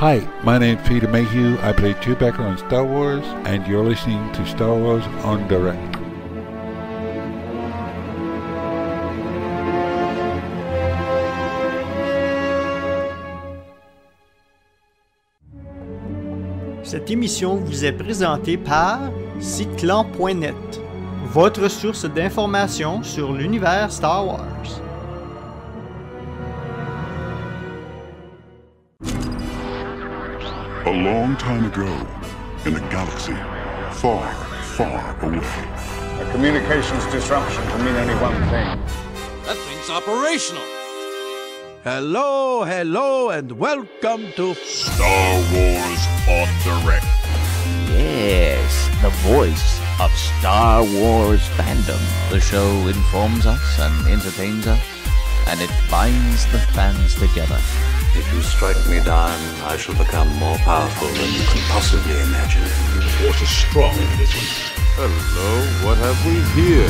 Hi, my name's Peter Mayhew. I play Chewbacca on Star Wars, and you're listening to Star Wars on Direct. Cette émission vous est présentée par Cyclan.net, votre source d'informations sur l'univers Star Wars. A long time ago, in a galaxy far, far away. A communications disruption can mean only one thing. That thing's operational. Hello, and welcome to Star Wars on Direct. Yes, the voice of Star Wars fandom. The show informs us and entertains us, and it binds the fans together. If you strike me down, I shall become more powerful than you can possibly imagine. The Force is strong in this one. Hello, what have we here?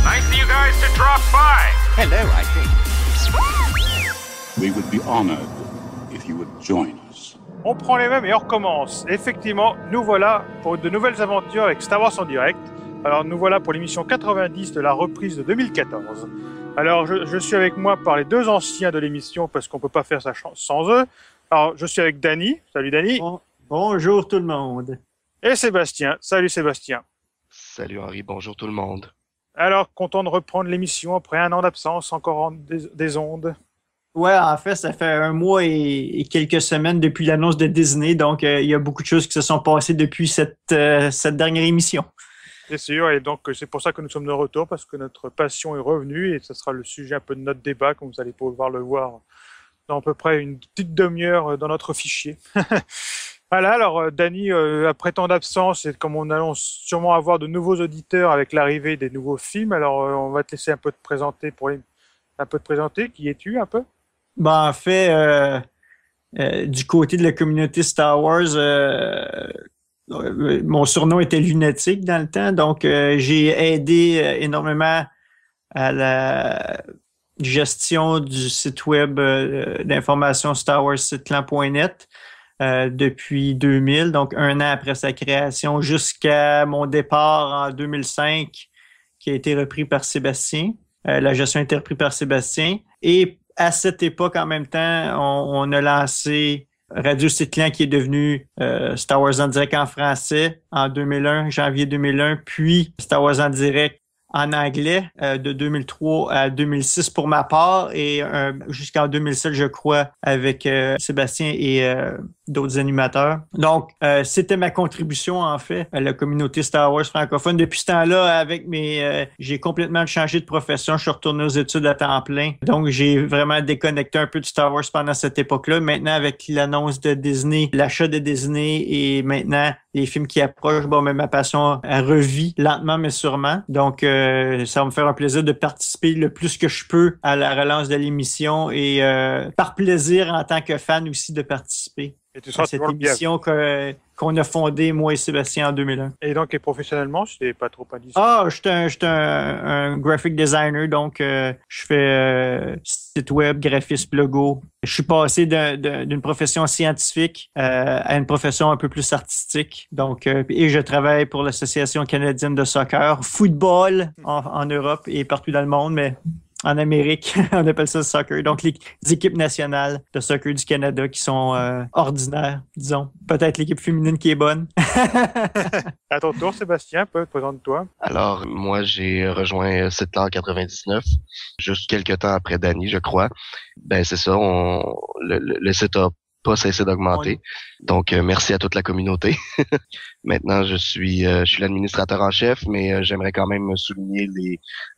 Nice of you guys to drop by. Hello, I think. We would be honored if you would join us. On prend les mêmes et on recommence. Effectivement, nous voilà pour de nouvelles aventures avec Star Wars en direct. Alors nous voilà pour l'émission 90 de la reprise de 2014. Alors je suis avec moi par les deux anciens de l'émission parce qu'on peut pas faire ça sans eux. Alors je suis avec Danny. Salut Danny. Bonjour tout le monde. Et Sébastien. Salut Sébastien. Salut Henri, bonjour tout le monde. Alors content de reprendre l'émission après un an d'absence encore des ondes. Ouais, en fait, ça fait un mois et quelques semaines depuis l'annonce de Disney, donc il y a beaucoup de choses qui se sont passées depuis cette dernière émission. C'est sûr, et donc c'est pour ça que nous sommes de retour, parce que notre passion est revenue, et ce sera le sujet un peu de notre débat, comme vous allez pouvoir le voir dans à peu près une petite demi-heure dans notre fichier. Voilà, alors Danny, après tant d'absence, et comme on allons sûrement avoir de nouveaux auditeurs avec l'arrivée des nouveaux films, alors on va te laisser un peu te présenter, qui es-tu un peu? Ben, en fait, du côté de la communauté Star Wars, mon surnom était Lunatique dans le temps, donc j'ai aidé énormément à la gestion du site web d'information Star Wars Cyclan.net depuis 2000, donc un an après sa création, jusqu'à mon départ en 2005, qui a été repris par Sébastien. La gestion a été reprise par Sébastien. Et à cette époque, en même temps, on a lancé Radio Cyclan qui est devenu Star Wars en direct en français en 2001, janvier 2001, puis Star Wars en direct en anglais de 2003 à 2006 pour ma part et jusqu'en 2007, je crois, avec Sébastien et d'autres animateurs. Donc, c'était ma contribution, en fait, à la communauté Star Wars francophone. Depuis ce temps-là, avec j'ai complètement changé de profession. Je suis retourné aux études à temps plein. Donc, j'ai vraiment déconnecté un peu de Star Wars pendant cette époque-là. Maintenant, avec l'annonce de Disney, l'achat de Disney et maintenant les films qui approchent, bon, mais ma passion a revit lentement mais sûrement. Donc, ça va me faire un plaisir de participer le plus que je peux à la relance de l'émission et par plaisir en tant que fan aussi de participer. Et tu seras cette émission qu'on a fondée, moi et Sébastien, en 2001. Et donc, et professionnellement, je t'ai pas trop indiqué. Ah, je suis un graphic designer, donc je fais site web, graphisme, logo. Je suis passé d'une profession scientifique à une profession un peu plus artistique. Donc, et je travaille pour l'Association canadienne de soccer, football en Europe et partout dans le monde, mais en Amérique, on appelle ça soccer. Donc, les équipes nationales de soccer du Canada qui sont ordinaires, disons. Peut-être l'équipe féminine qui est bonne. À ton tour, Sébastien, présente-toi. Alors, moi, j'ai rejoint Cyclan en 99, juste quelques temps après Danny, je crois. Ben, c'est ça, le site a pas cessé d'augmenter. Donc, merci à toute la communauté. Maintenant, je suis l'administrateur en chef, mais j'aimerais quand même souligner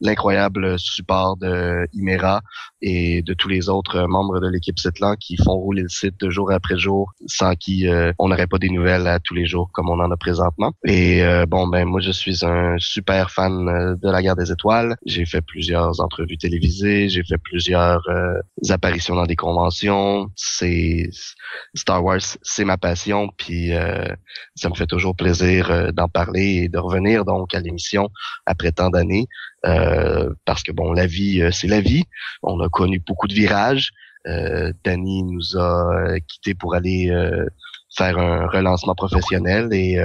l'incroyable support de Imera et de tous les autres membres de l'équipe Cyclan qui font rouler le site jour après jour, sans qui on n'aurait pas des nouvelles à tous les jours comme on en a présentement. Et moi, je suis un super fan de la Guerre des Étoiles. J'ai fait plusieurs entrevues télévisées, j'ai fait plusieurs apparitions dans des conventions. Star Wars, c'est ma passion, puis ça me fait toujours plaisir d'en parler et de revenir donc à l'émission après tant d'années, parce que bon, la vie, c'est la vie. On a connu beaucoup de virages, Danny nous a quittés pour aller faire un relancement professionnel et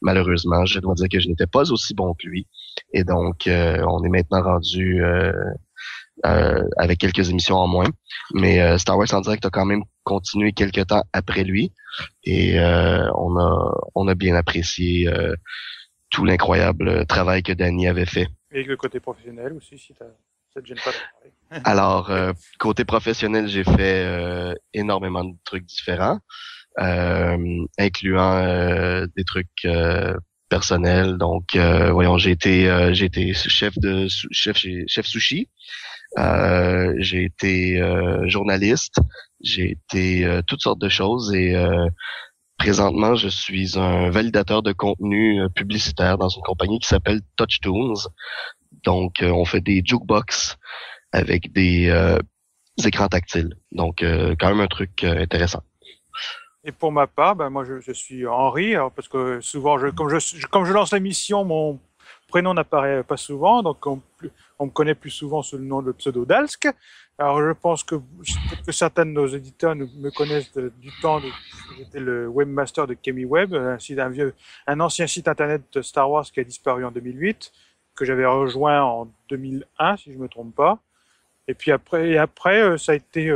malheureusement, je dois dire que je n'étais pas aussi bon que lui. Et donc, on est maintenant rendu avec quelques émissions en moins. Mais Star Wars en direct a quand même continué quelques temps après lui et on a bien apprécié tout l'incroyable travail que Danny avait fait. Et le côté professionnel aussi, si ça te gêne pas de parler. Alors, côté professionnel, j'ai fait énormément de trucs différents, incluant des trucs personnels. Donc, voyons, j'ai été chef sushi. J'ai été journaliste. J'ai été toutes sortes de choses et présentement, je suis un validateur de contenu publicitaire dans une compagnie qui s'appelle TouchTunes. Donc, on fait des jukebox avec des écrans tactiles. Donc, quand même un truc intéressant. Et pour ma part, moi, je suis Henri, alors, parce que souvent, comme je lance l'émission, mon prénom n'apparaît pas souvent, donc on me connaît plus souvent sous le nom de pseudo Dalsk. Alors, je pense que certains de nos éditeurs me connaissent du temps où j'étais le webmaster de KemiWeb, un ancien site internet de Star Wars qui a disparu en 2008, que j'avais rejoint en 2001, si je me trompe pas. Et puis après, ça a été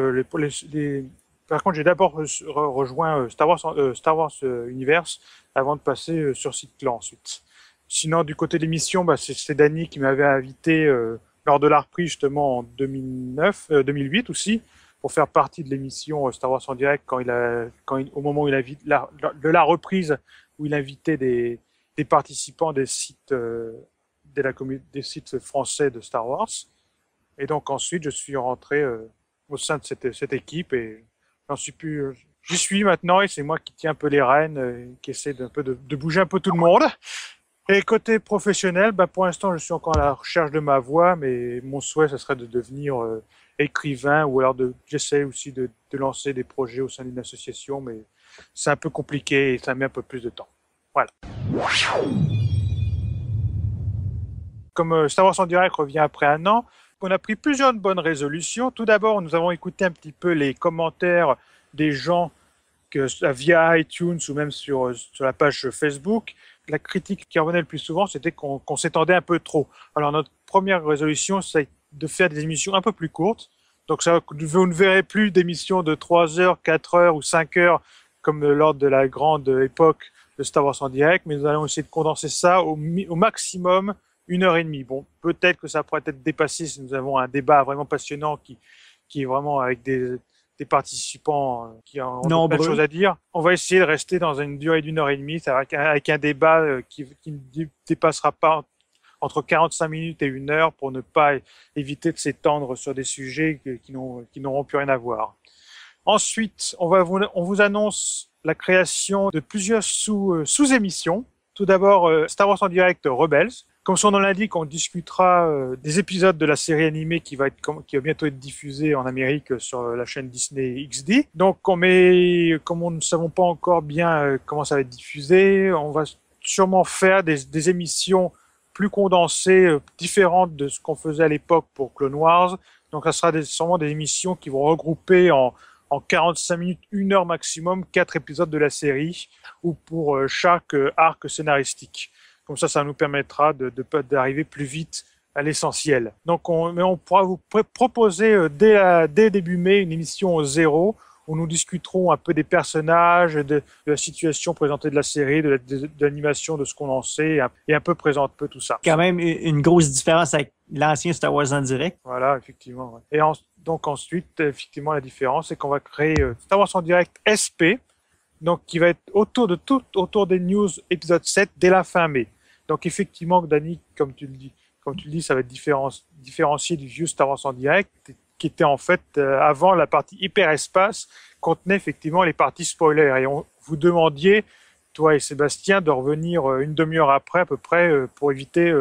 Par contre, j'ai d'abord rejoint Star Wars Universe avant de passer sur Site-Clan ensuite. Sinon, du côté de l'émission, c'est Danny qui m'avait invité lors de la reprise justement en 2008 aussi, pour faire partie de l'émission Star Wars en direct au moment où il invite de la reprise où il invitait des participants des sites des sites français de Star Wars. Et donc ensuite, je suis rentré au sein de cette équipe et j'y suis maintenant et c'est moi qui tiens un peu les rênes, qui essaie de bouger un peu tout le monde. Et côté professionnel, pour l'instant, je suis encore à la recherche de ma voie, mais mon souhait, ce serait de devenir écrivain ou alors j'essaie aussi de lancer des projets au sein d'une association, mais c'est un peu compliqué et ça met un peu plus de temps. Voilà. Comme Star Wars en direct revient après un an, on a pris plusieurs bonnes résolutions. Tout d'abord, nous avons écouté un petit peu les commentaires des gens via iTunes ou même sur la page Facebook. La critique qui revenait le plus souvent, c'était qu'on s'étendait un peu trop. Alors, notre première résolution, c'est de faire des émissions un peu plus courtes. Donc, vous ne verrez plus d'émissions de 3 heures, 4 heures ou 5 heures comme lors de la grande époque de Star Wars en direct, mais nous allons essayer de condenser ça au maximum 1h30. Bon, peut-être que ça pourrait être dépassé si nous avons un débat vraiment passionnant qui est vraiment avec des participants qui ont plein de choses à dire. On va essayer de rester dans une durée d'1h30 avec un débat qui ne dépassera pas entre 45 minutes et 1 heure pour ne pas éviter de s'étendre sur des sujets qui n'auront plus rien à voir. Ensuite, on vous annonce la création de plusieurs sous-émissions. Tout d'abord, Star Wars en direct Rebels. Comme son nom l'indique, on discutera des épisodes de la série animée qui va bientôt être diffusée en Amérique sur la chaîne Disney XD. Donc, comme nous ne savons pas encore bien comment ça va être diffusé, on va sûrement faire des émissions plus condensées, différentes de ce qu'on faisait à l'époque pour Clone Wars. Donc, ça sera sûrement des émissions qui vont regrouper en 45 minutes, 1 heure maximum, 4 épisodes de la série, ou pour chaque arc scénaristique. Comme ça nous permettra d'arriver plus vite à l'essentiel. Donc, on pourra vous proposer dès début mai une émission 0 où nous discuterons un peu des personnages, de la situation présentée de la série, de l'animation, de ce qu'on en sait, et un peu présente un peu tout ça. Quand même une grosse différence avec l'ancien Star Wars en direct. Voilà, effectivement. Ouais. Et donc ensuite, effectivement, la différence, c'est qu'on va créer Star Wars en direct SP, donc qui va être autour des news épisode 7 dès la fin mai. Donc effectivement, Danny, comme tu le dis, ça va être différencié du vieux Star Wars en direct, qui était en fait avant la partie hyperespace, contenait effectivement les parties spoilers. Et vous demandiez, toi et Sébastien, de revenir une demi-heure après à peu près pour éviter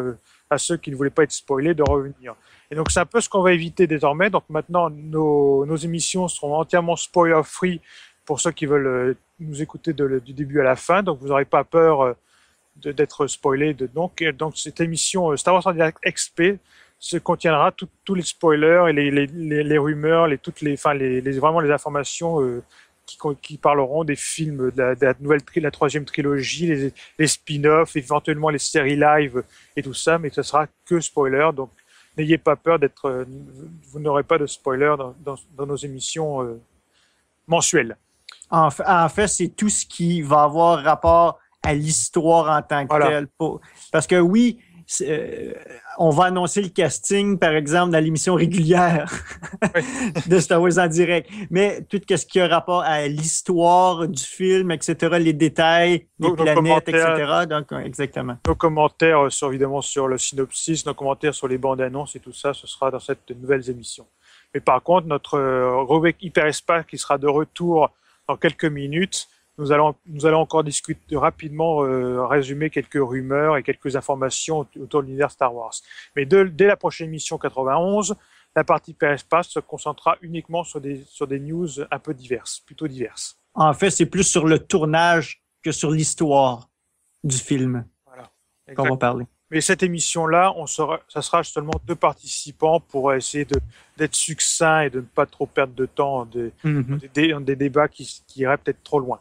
à ceux qui ne voulaient pas être spoilés de revenir. Et donc c'est un peu ce qu'on va éviter désormais. Donc maintenant, nos émissions seront entièrement spoiler-free pour ceux qui veulent nous écouter du début à la fin. Donc vous n'aurez pas peur d'être spoilé. Donc cette émission Star Wars en direct XP contiendra tous les spoilers et les rumeurs, vraiment les informations qui parleront des films de la troisième trilogie, les spin-offs, éventuellement les séries live et tout ça, mais ce sera que spoiler. Donc n'ayez pas peur vous n'aurez pas de spoiler dans nos émissions mensuelles. En fait, c'est tout ce qui va avoir rapport à l'histoire en tant que telle. Parce que oui, on va annoncer le casting, par exemple, dans l'émission régulière de Star Wars en direct. Mais tout ce qui a rapport à l'histoire du film, etc., les détails, les planètes, etc. Donc, exactement. Nos commentaires, évidemment, sur le synopsis, nos commentaires sur les bandes annonces et tout ça, ce sera dans cette nouvelle émission. Mais par contre, notre rubrique Hyperespace qui sera de retour dans quelques minutes, nous allons encore discuter rapidement, résumer quelques rumeurs et quelques informations autour de l'univers Star Wars. Mais dès la prochaine émission 91, la partie Hyperespace se concentrera uniquement sur des news un peu plutôt diverses. En fait, c'est plus sur le tournage que sur l'histoire du film qu'on va parler. Mais cette émission-là, ça sera seulement 2 participants pour essayer d'être succinct et de ne pas trop perdre de temps dans des débats qui iraient peut-être trop loin.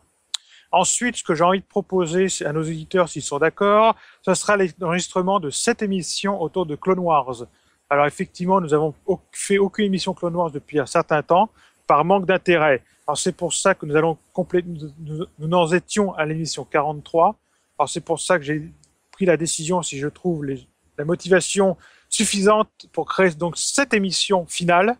Ensuite, ce que j'ai envie de proposer à nos auditeurs, s'ils sont d'accord, ce sera l'enregistrement de 7 émissions autour de Clone Wars. Alors effectivement, nous avons fait aucune émission Clone Wars depuis un certain temps, par manque d'intérêt. Alors c'est pour ça que nous en étions à l'émission 43. Alors c'est pour ça que j'ai pris la décision, si je trouve la motivation suffisante pour créer donc 7 émissions finales,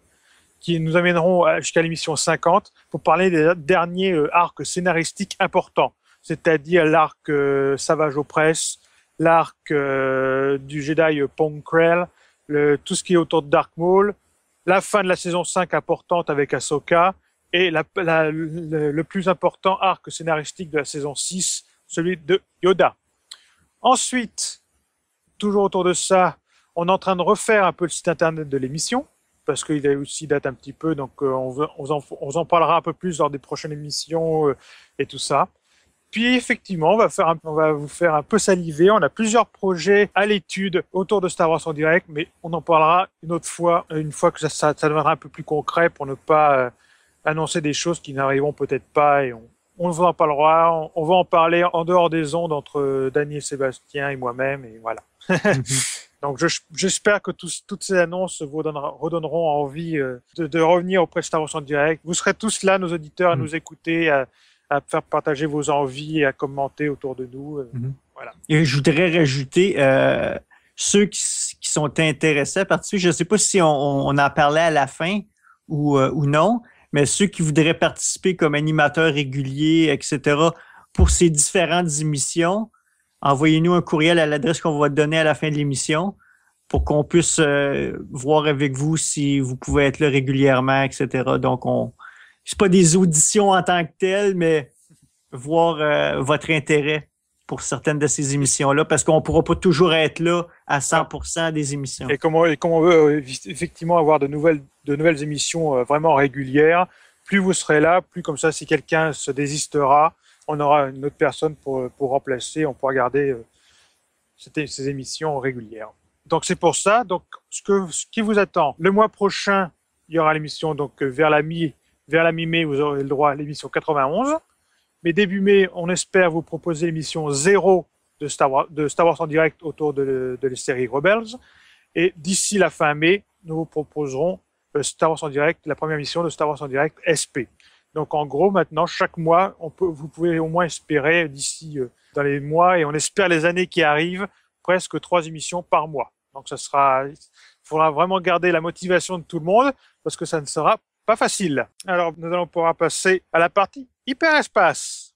qui nous amèneront jusqu'à l'émission 50 pour parler des derniers arcs scénaristiques importants, c'est-à-dire l'arc Savage Opress, l'arc du Jedi Pong Krell, tout ce qui est autour de Dark Maul, la fin de la saison 5 importante avec Ahsoka, et le plus important arc scénaristique de la saison 6, celui de Yoda. Ensuite, toujours autour de ça, on est en train de refaire un peu le site internet de l'émission, parce qu'il aussi date un petit peu, donc on en parlera un peu plus lors des prochaines émissions et tout ça. Puis effectivement, on va vous faire un peu saliver. On a plusieurs projets à l'étude autour de Star Wars en direct, mais on en parlera une fois que ça deviendra un peu plus concret pour ne pas annoncer des choses qui n'arriveront peut-être pas. Et on vous en parlera. On va en parler en dehors des ondes entre Daniel, Sébastien et moi-même, et voilà. Donc j'espère que toutes ces annonces vous redonneront envie de revenir auprès de Star Wars en direct. Vous serez tous là, nos auditeurs, à nous écouter, à faire partager vos envies et à commenter autour de nous. Voilà. Et je voudrais rajouter ceux qui sont intéressés à participer. Je ne sais pas si on en parlait à la fin ou non, mais ceux qui voudraient participer comme animateurs réguliers, etc., pour ces différentes émissions, envoyez-nous un courriel à l'adresse qu'on va donner à la fin de l'émission pour qu'on puisse voir avec vous si vous pouvez être là régulièrement, etc. Donc, c'est pas des auditions en tant que telles, mais voir votre intérêt pour certaines de ces émissions-là, parce qu'on ne pourra pas toujours être là à 100% des émissions. Et comme on veut effectivement avoir de nouvelles émissions vraiment régulières, plus vous serez là, plus comme ça, si quelqu'un se désistera, on aura une autre personne pour remplacer, on pourra garder ces émissions régulières. Donc c'est pour ça, donc ce qui vous attend, le mois prochain, il y aura l'émission, donc vers la mi-mai, vous aurez le droit à l'émission 91. Mais début mai, on espère vous proposer l'émission 0 de Star Wars en direct autour de la série Rebels. Et d'ici la fin mai, nous vous proposerons Star Wars en direct, la première émission de Star Wars en direct SP. Donc en gros, maintenant, chaque mois, vous pouvez au moins espérer d'ici dans les mois, et on espère les années qui arrivent, presque 3 émissions par mois. Donc il faudra vraiment garder la motivation de tout le monde, parce que ça ne sera pas facile. Alors, nous allons pouvoir passer à la partie Hyperespace.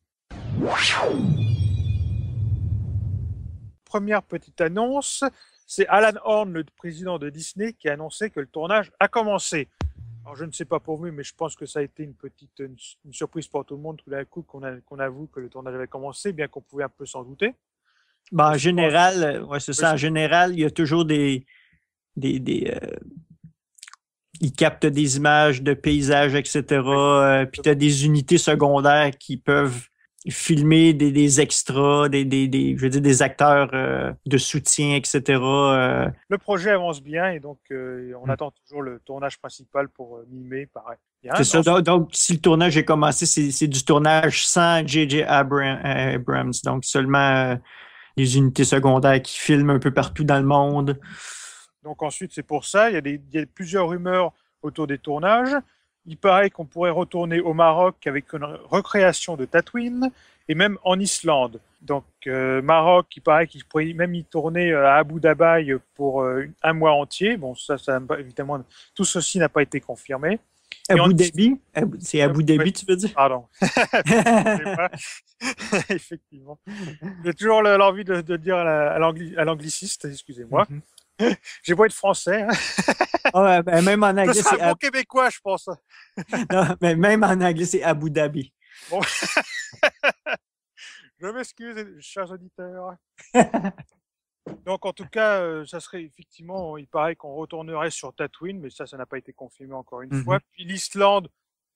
Première petite annonce, c'est Alan Horn, le président de Disney, qui a annoncé que le tournage a commencé. Alors, je ne sais pas pour vous, mais je pense que ça a été une surprise pour tout le monde tout d'un coup qu'on avoue que le tournage avait commencé, bien qu'on pouvait un peu s'en douter. Ben, en général, c'est ça. En général, il y a toujours ils captent des images de paysages, etc. Puis tu as des unités secondaires qui peuvent filmer des extras, je veux dire, des acteurs de soutien, etc. Le projet avance bien et donc on attend toujours le tournage principal pour mi-mai, pareil. C'est ça. Donc, si le tournage est commencé, c'est du tournage sans J.J. Abrams. Donc, seulement les unités secondaires qui filment un peu partout dans le monde. Donc ensuite, c'est pour ça. Il y a plusieurs rumeurs autour des tournages. Il paraît qu'on pourrait retourner au Maroc avec une recréation de Tatooine et même en Islande. Donc Maroc, il paraît qu'il pourrait même y tourner à Abu Dhabi pour un mois entier. Bon, ça évidemment, tout ceci n'a pas été confirmé. Abu Dhabi? C'est Abu Dhabi, tu veux dire? Pardon. Effectivement. J'ai toujours l'envie de dire à l'angliciste, excusez-moi. J'ai beau être français. Hein. Ben, même en anglais, c'est un bon québécois, je pense. Non, mais même en anglais, c'est Abu Dhabi. Bon. Je m'excuse, chers auditeurs. Donc, en tout cas, ça serait effectivement, il paraît qu'on retournerait sur Tatooine, mais ça n'a pas été confirmé encore une fois. Puis l'Islande,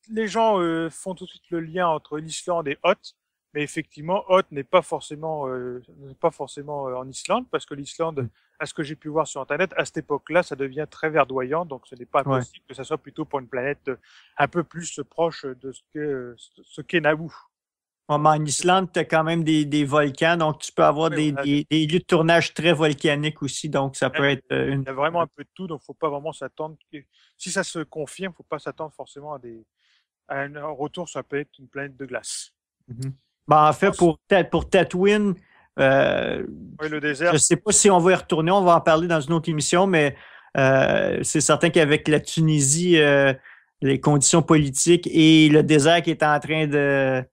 les gens font tout de suite le lien entre l'Islande et Hoth, mais effectivement, Hoth n'est pas forcément en Islande, parce que l'Islande, à ce que j'ai pu voir sur Internet, à cette époque-là, ça devient très verdoyant, donc ce n'est pas impossible que ça soit plutôt pour une planète un peu plus proche de ce qu'est Naboo. Mais en Islande, tu as quand même des volcans, donc tu peux avoir des lieux de tournage très volcaniques aussi, donc ça peut être Il y a vraiment un peu de tout, donc il ne faut pas vraiment s'attendre. Si ça se confirme, il ne faut pas s'attendre forcément à un retour, ça peut être une planète de glace. En fait, pour Tatooine, le désert. Je ne sais pas si on va y retourner, on va en parler dans une autre émission, mais c'est certain qu'avec la Tunisie, les conditions politiques et le désert qui est en train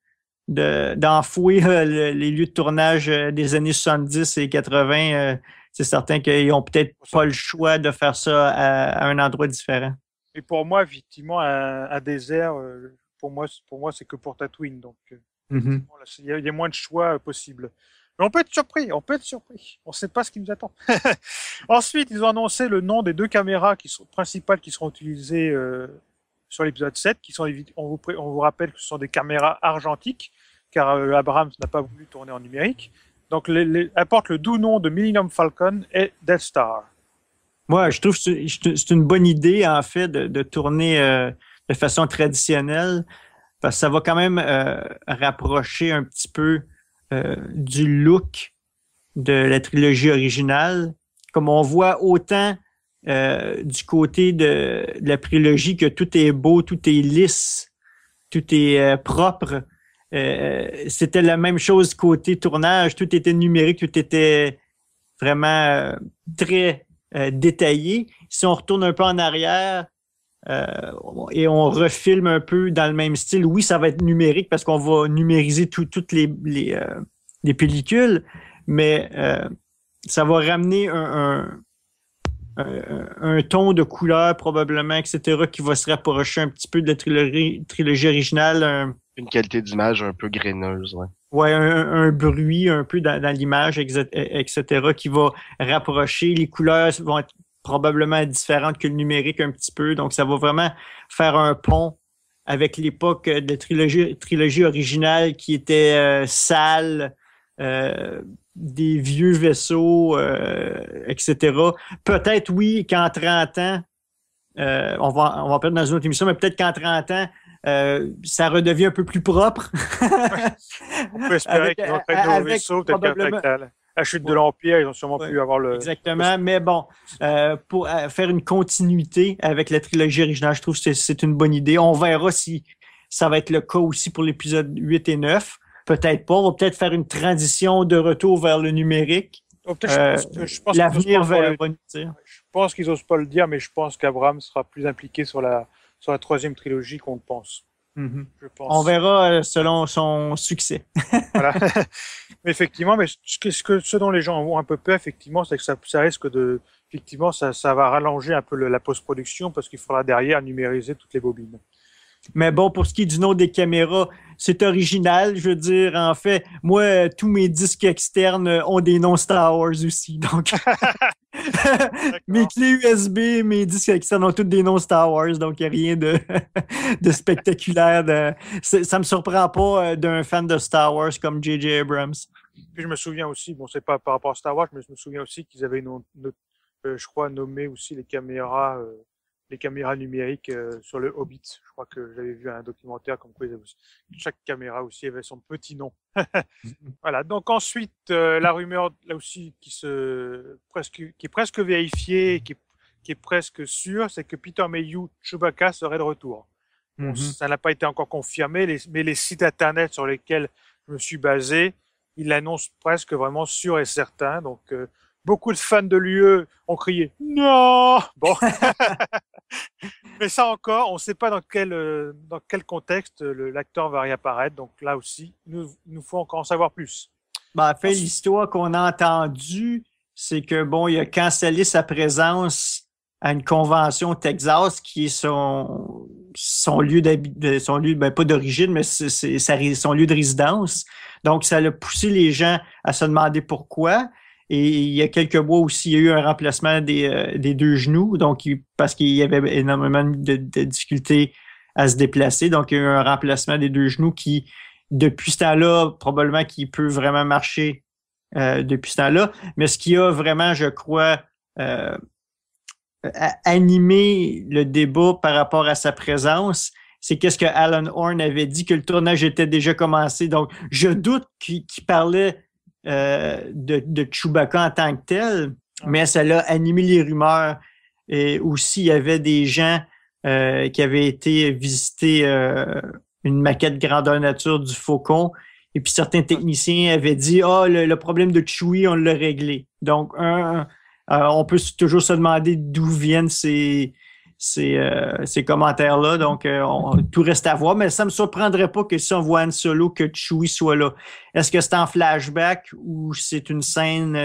d'enfouir les lieux de tournage des années 70 et 80, c'est certain qu'ils n'ont peut-être pas le choix de faire ça à un endroit différent. Et pour moi, effectivement, un désert, pour moi, c'est que pour Tatooine. Donc, il y a moins de choix possibles. Mais on peut être surpris. On ne sait pas ce qui nous attend. Ensuite, ils ont annoncé le nom des 2 caméras principales qui seront utilisées sur l'épisode 7. On vous rappelle que ce sont des caméras argentiques, car Abrams n'a pas voulu tourner en numérique. Donc, apporte le doux nom de Millennium Falcon et Death Star. Moi, je trouve que c'est une bonne idée, en fait, de tourner de façon traditionnelle, parce que ça va quand même rapprocher un petit peu du look de la trilogie originale. Comme on voit autant du côté de la prélogie que tout est beau, tout est lisse, tout est propre. C'était la même chose côté tournage, tout était numérique, tout était vraiment très détaillé. Si on retourne un peu en arrière et on refilme un peu dans le même style, oui, ça va être numérique parce qu'on va numériser toutes les pellicules, mais ça va ramener un ton de couleur probablement, etc., qui va se rapprocher un petit peu de la trilogie originale. Une qualité d'image un peu graineuse, ouais. Ouais, un bruit un peu dans l'image, etc., qui va rapprocher. Les couleurs vont être probablement différentes que le numérique un petit peu. Donc, ça va vraiment faire un pont avec l'époque de la trilogie originale qui était sale, des vieux vaisseaux, etc. Peut-être, oui, qu'en 30 ans, on va perdre dans une autre émission, mais peut-être qu'en 30 ans, ça redevient un peu plus propre. On peut espérer qu'ils vont être nos vaisseaux, peut-être qu'avec la chute de l'Empire, ils ont sûrement pu avoir le... Exactement, mais bon, pour faire une continuité avec la trilogie originale, je trouve que c'est une bonne idée. On verra si ça va être le cas aussi pour l'épisode 8 et 9. Peut-être pas. On va peut-être faire une transition de retour vers le numérique. Je pense l'avenir va nous dire. Je pense qu'ils n'osent pas le dire, mais je pense qu'Abraham sera plus impliqué sur la troisième trilogie qu'on le pense. Je pense. On verra selon son succès. Voilà. Mais effectivement, ce dont les gens ont un peu peur, effectivement, c'est que ça risque de... Effectivement, ça va rallonger un peu la post-production parce qu'il faudra derrière numériser toutes les bobines. Mais bon, pour ce qui est du nom des caméras, c'est original. Je veux dire, en fait, moi, tous mes disques externes ont des noms Star Wars aussi. Donc, mes clés USB, mes disques externes ont tous des noms Star Wars. Donc, il n'y a rien de spectaculaire. Ça me surprend pas d'un fan de Star Wars comme J.J. Abrams. Puis je me souviens aussi, bon, c'est pas par rapport à Star Wars, mais je me souviens aussi qu'ils avaient, je crois, nommé aussi les caméras numériques sur le Hobbit. Je crois que j'avais vu un documentaire comme quoi chaque caméra aussi avait son petit nom. Voilà. Donc ensuite, la rumeur là aussi qui est presque vérifiée, qui est presque sûre, c'est que Peter Mayhew, Chewbacca serait de retour. Bon, ça n'a pas été encore confirmé, mais les sites internet sur lesquels je me suis basé, ils l'annoncent presque vraiment sûr et certain. Donc beaucoup de fans de l'UE ont crié « Non !» Bon. Mais ça encore, on ne sait pas dans quel contexte l'acteur va réapparaître. Donc là aussi, il nous faut encore en savoir plus. En fait, l'histoire qu'on a entendue, c'est que bon, il a cancellé sa présence à une convention au Texas qui est son lieu pas d'origine, mais c'est son lieu de résidence. Donc, ça a poussé les gens à se demander pourquoi. Et il y a quelques mois aussi, il y a eu un remplacement des deux genoux, donc parce qu'il y avait énormément de difficultés à se déplacer. Donc, il y a eu un remplacement des deux genoux qui, depuis ce temps-là, probablement qu'il peut vraiment marcher depuis ce temps-là. Mais ce qui a vraiment, je crois, animé le débat par rapport à sa présence, c'est qu'est-ce que Alan Horn avait dit, que le tournage était déjà commencé. Donc, je doute qu'il parlait de Chewbacca en tant que tel, mais ça l'a animé les rumeurs. Et aussi, il y avait des gens qui avaient été visiter une maquette grandeur nature du Faucon, et puis certains techniciens avaient dit « Ah, le problème de Chewie, on l'a réglé. » Donc, on peut toujours se demander d'où viennent ces commentaires-là. Donc, tout reste à voir. Mais ça ne me surprendrait pas que si on voit Han Solo, que Chewie soit là. Est-ce que c'est en flashback ou c'est une scène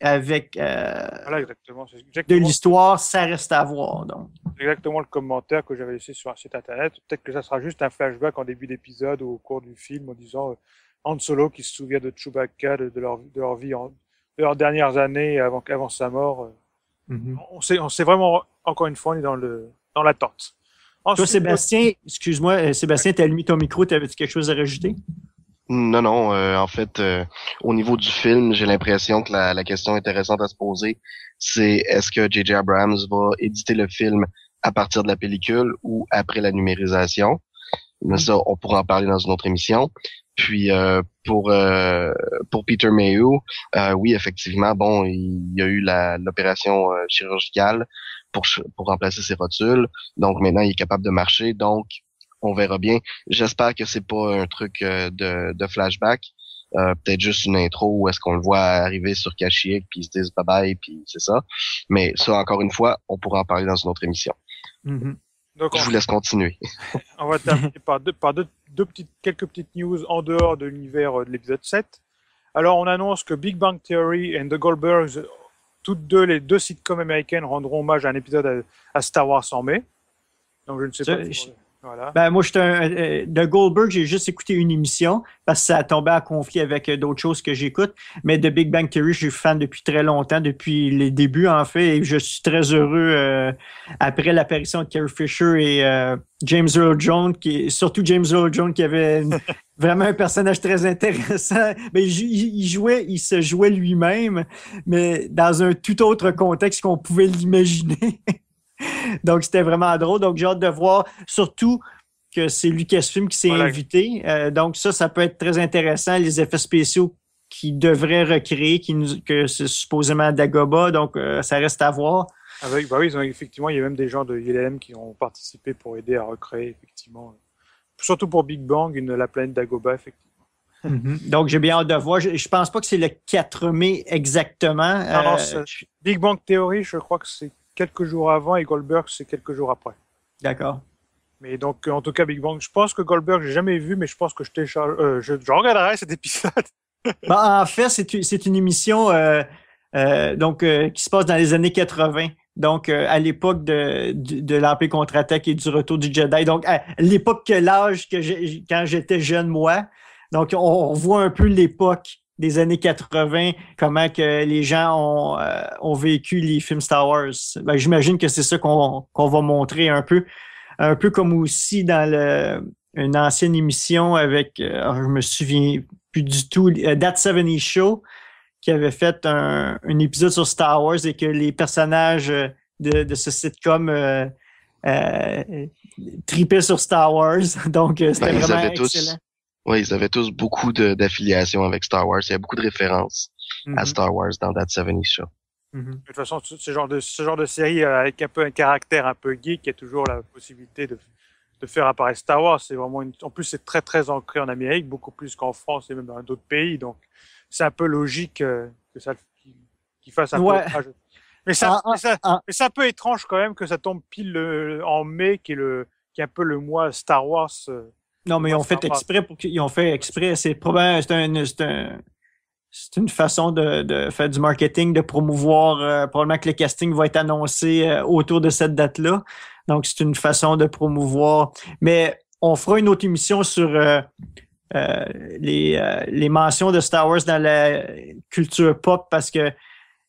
avec voilà, exactement. de l'histoire? Ça reste à voir. Donc. C'est exactement le commentaire que j'avais laissé sur un site internet. Peut-être que ça sera juste un flashback en début d'épisode ou au cours du film en disant Han Solo qui se souvient de Chewbacca, de leur vie, de leurs dernières années avant sa mort. On sait vraiment, encore une fois, on est dans l'attente. Toi, Sébastien, excuse-moi, Sébastien, tu as allumé ton micro, t'avais-tu quelque chose à rajouter? Non, en fait, au niveau du film, j'ai l'impression que la question intéressante à se poser, c'est est-ce que J.J. Abrams va éditer le film à partir de la pellicule ou après la numérisation? Mais ça, on pourra en parler dans une autre émission. Puis pour Peter Mayhew, oui, effectivement, bon, il y a eu l'opération chirurgicale pour remplacer ses rotules. Donc maintenant, il est capable de marcher. Donc on verra bien. J'espère que c'est pas un truc de flashback. Peut-être juste une intro où est-ce qu'on le voit arriver sur Kashyyyk puis ils se disent bye bye puis c'est ça. Mais ça, encore une fois, on pourra en parler dans une autre émission. Donc, je vous laisse continuer. On va terminer par quelques petites news en dehors de l'univers de l'épisode 7. Alors, on annonce que Big Bang Theory et The Goldbergs, les deux sitcoms américaines, rendront hommage à un épisode à Star Wars en mai. Donc, je ne sais pas. Voilà. Ben, moi, de Goldberg, j'ai juste écouté une émission parce que ça a tombé en conflit avec d'autres choses que j'écoute. Mais de Big Bang Theory, je suis fan depuis très longtemps, depuis les débuts, en fait. Et je suis très heureux après l'apparition de Carrie Fisher et James Earl Jones, surtout James Earl Jones, qui avait vraiment un personnage très intéressant. Mais il se jouait lui-même, mais dans un tout autre contexte qu'on pouvait l'imaginer. Donc, c'était vraiment drôle. Donc, j'ai hâte de voir, surtout que c'est Lucasfilm qui s'est invité. Donc, ça peut être très intéressant. Les effets spéciaux qu'ils devraient recréer, que c'est supposément Dagobah. Donc, ça reste à voir. Oui, effectivement, il y a même des gens de ILM qui ont participé pour aider à recréer, effectivement. Surtout pour Big Bang, la planète Dagobah, effectivement. Donc, j'ai bien hâte de voir. Je pense pas que c'est le 4 mai exactement. Non, Big Bang Theory, je crois que c'est quelques jours avant et Goldberg, c'est quelques jours après. D'accord. Mais donc, en tout cas, Big Bang, je pense que Goldberg, j'ai jamais vu, mais je pense que je regarderai cet épisode. En fait, c'est une émission qui se passe dans les années 80. Donc, à l'époque de l'Empire contre-attaque et du Retour du Jedi. Donc, à l'époque que l'âge quand j'étais jeune, moi. Donc, on voit un peu l'époque des années 80, comment que les gens ont vécu les films Star Wars. Ben, j'imagine que c'est ça qu'on va montrer un peu comme aussi dans une ancienne émission avec, je me souviens plus du tout, That 70 Show, qui avait fait un épisode sur Star Wars et que les personnages de ce sitcom tripaient sur Star Wars. Donc, c'était vraiment excellent. Oui, ils avaient tous beaucoup d'affiliations avec Star Wars. Il y a beaucoup de références à Star Wars dans That 70 Show. De toute façon, ce genre de série avec un peu un caractère un peu geek, il y a toujours la possibilité de faire apparaître Star Wars. C'est vraiment en plus, c'est très très ancré en Amérique, beaucoup plus qu'en France et même dans d'autres pays. Donc, c'est un peu logique que ça qu'il fasse un peu. Mais c'est un peu étrange quand même que ça tombe pile en mai, qui est un peu le mois Star Wars. Non, mais ils ont fait exprès. C'est probablement c'est une façon de faire du marketing, de promouvoir. Probablement que le casting va être annoncé autour de cette date-là. Donc, c'est une façon de promouvoir. Mais on fera une autre émission sur les mentions de Star Wars dans la culture pop parce que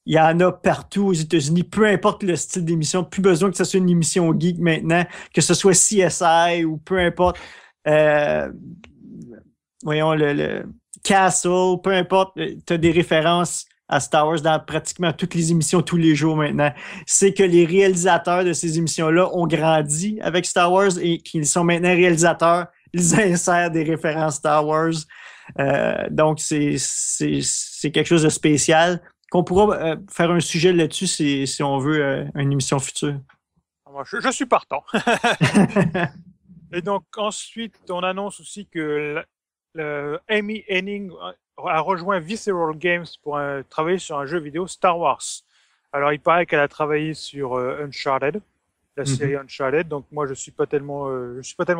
il y en a partout aux États-Unis, peu importe le style d'émission, plus besoin que ce soit une émission geek maintenant, que ce soit CSI ou peu importe. Voyons, le Castle, peu importe, tu as des références à Star Wars dans pratiquement toutes les émissions tous les jours maintenant. C'est que les réalisateurs de ces émissions-là ont grandi avec Star Wars et qu'ils sont maintenant réalisateurs. Ils insèrent des références Star Wars. Donc, c'est quelque chose de spécial qu'on pourra faire un sujet là-dessus si on veut une émission future. Je suis partant. Et donc, ensuite, on annonce aussi que Amy Hennig a rejoint Visceral Games pour travailler sur un jeu vidéo Star Wars. Alors, il paraît qu'elle a travaillé sur Uncharted, la série Uncharted. Donc, moi, je suis pas tellement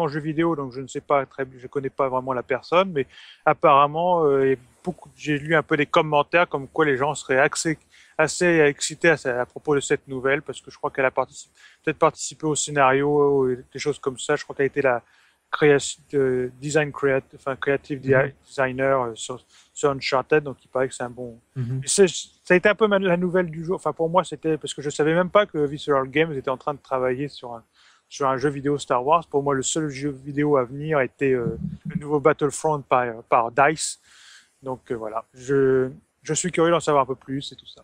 jeu vidéo, donc je ne sais pas je connais pas vraiment la personne, mais apparemment, j'ai lu un peu des commentaires comme quoi les gens seraient assez excités à propos de cette nouvelle, parce que je crois qu'elle a peut-être participé au scénario, des choses comme ça. Je crois qu'elle a été la creative designer sur Uncharted, donc il paraît que c'est un bon. Ça a été un peu la nouvelle du jour. Enfin, pour moi, c'était parce que je savais même pas que Visceral Games était en train de travailler sur un jeu vidéo Star Wars. Pour moi, le seul jeu vidéo à venir était le nouveau Battlefront par DICE. Donc voilà, je suis curieux d'en savoir un peu plus et tout ça.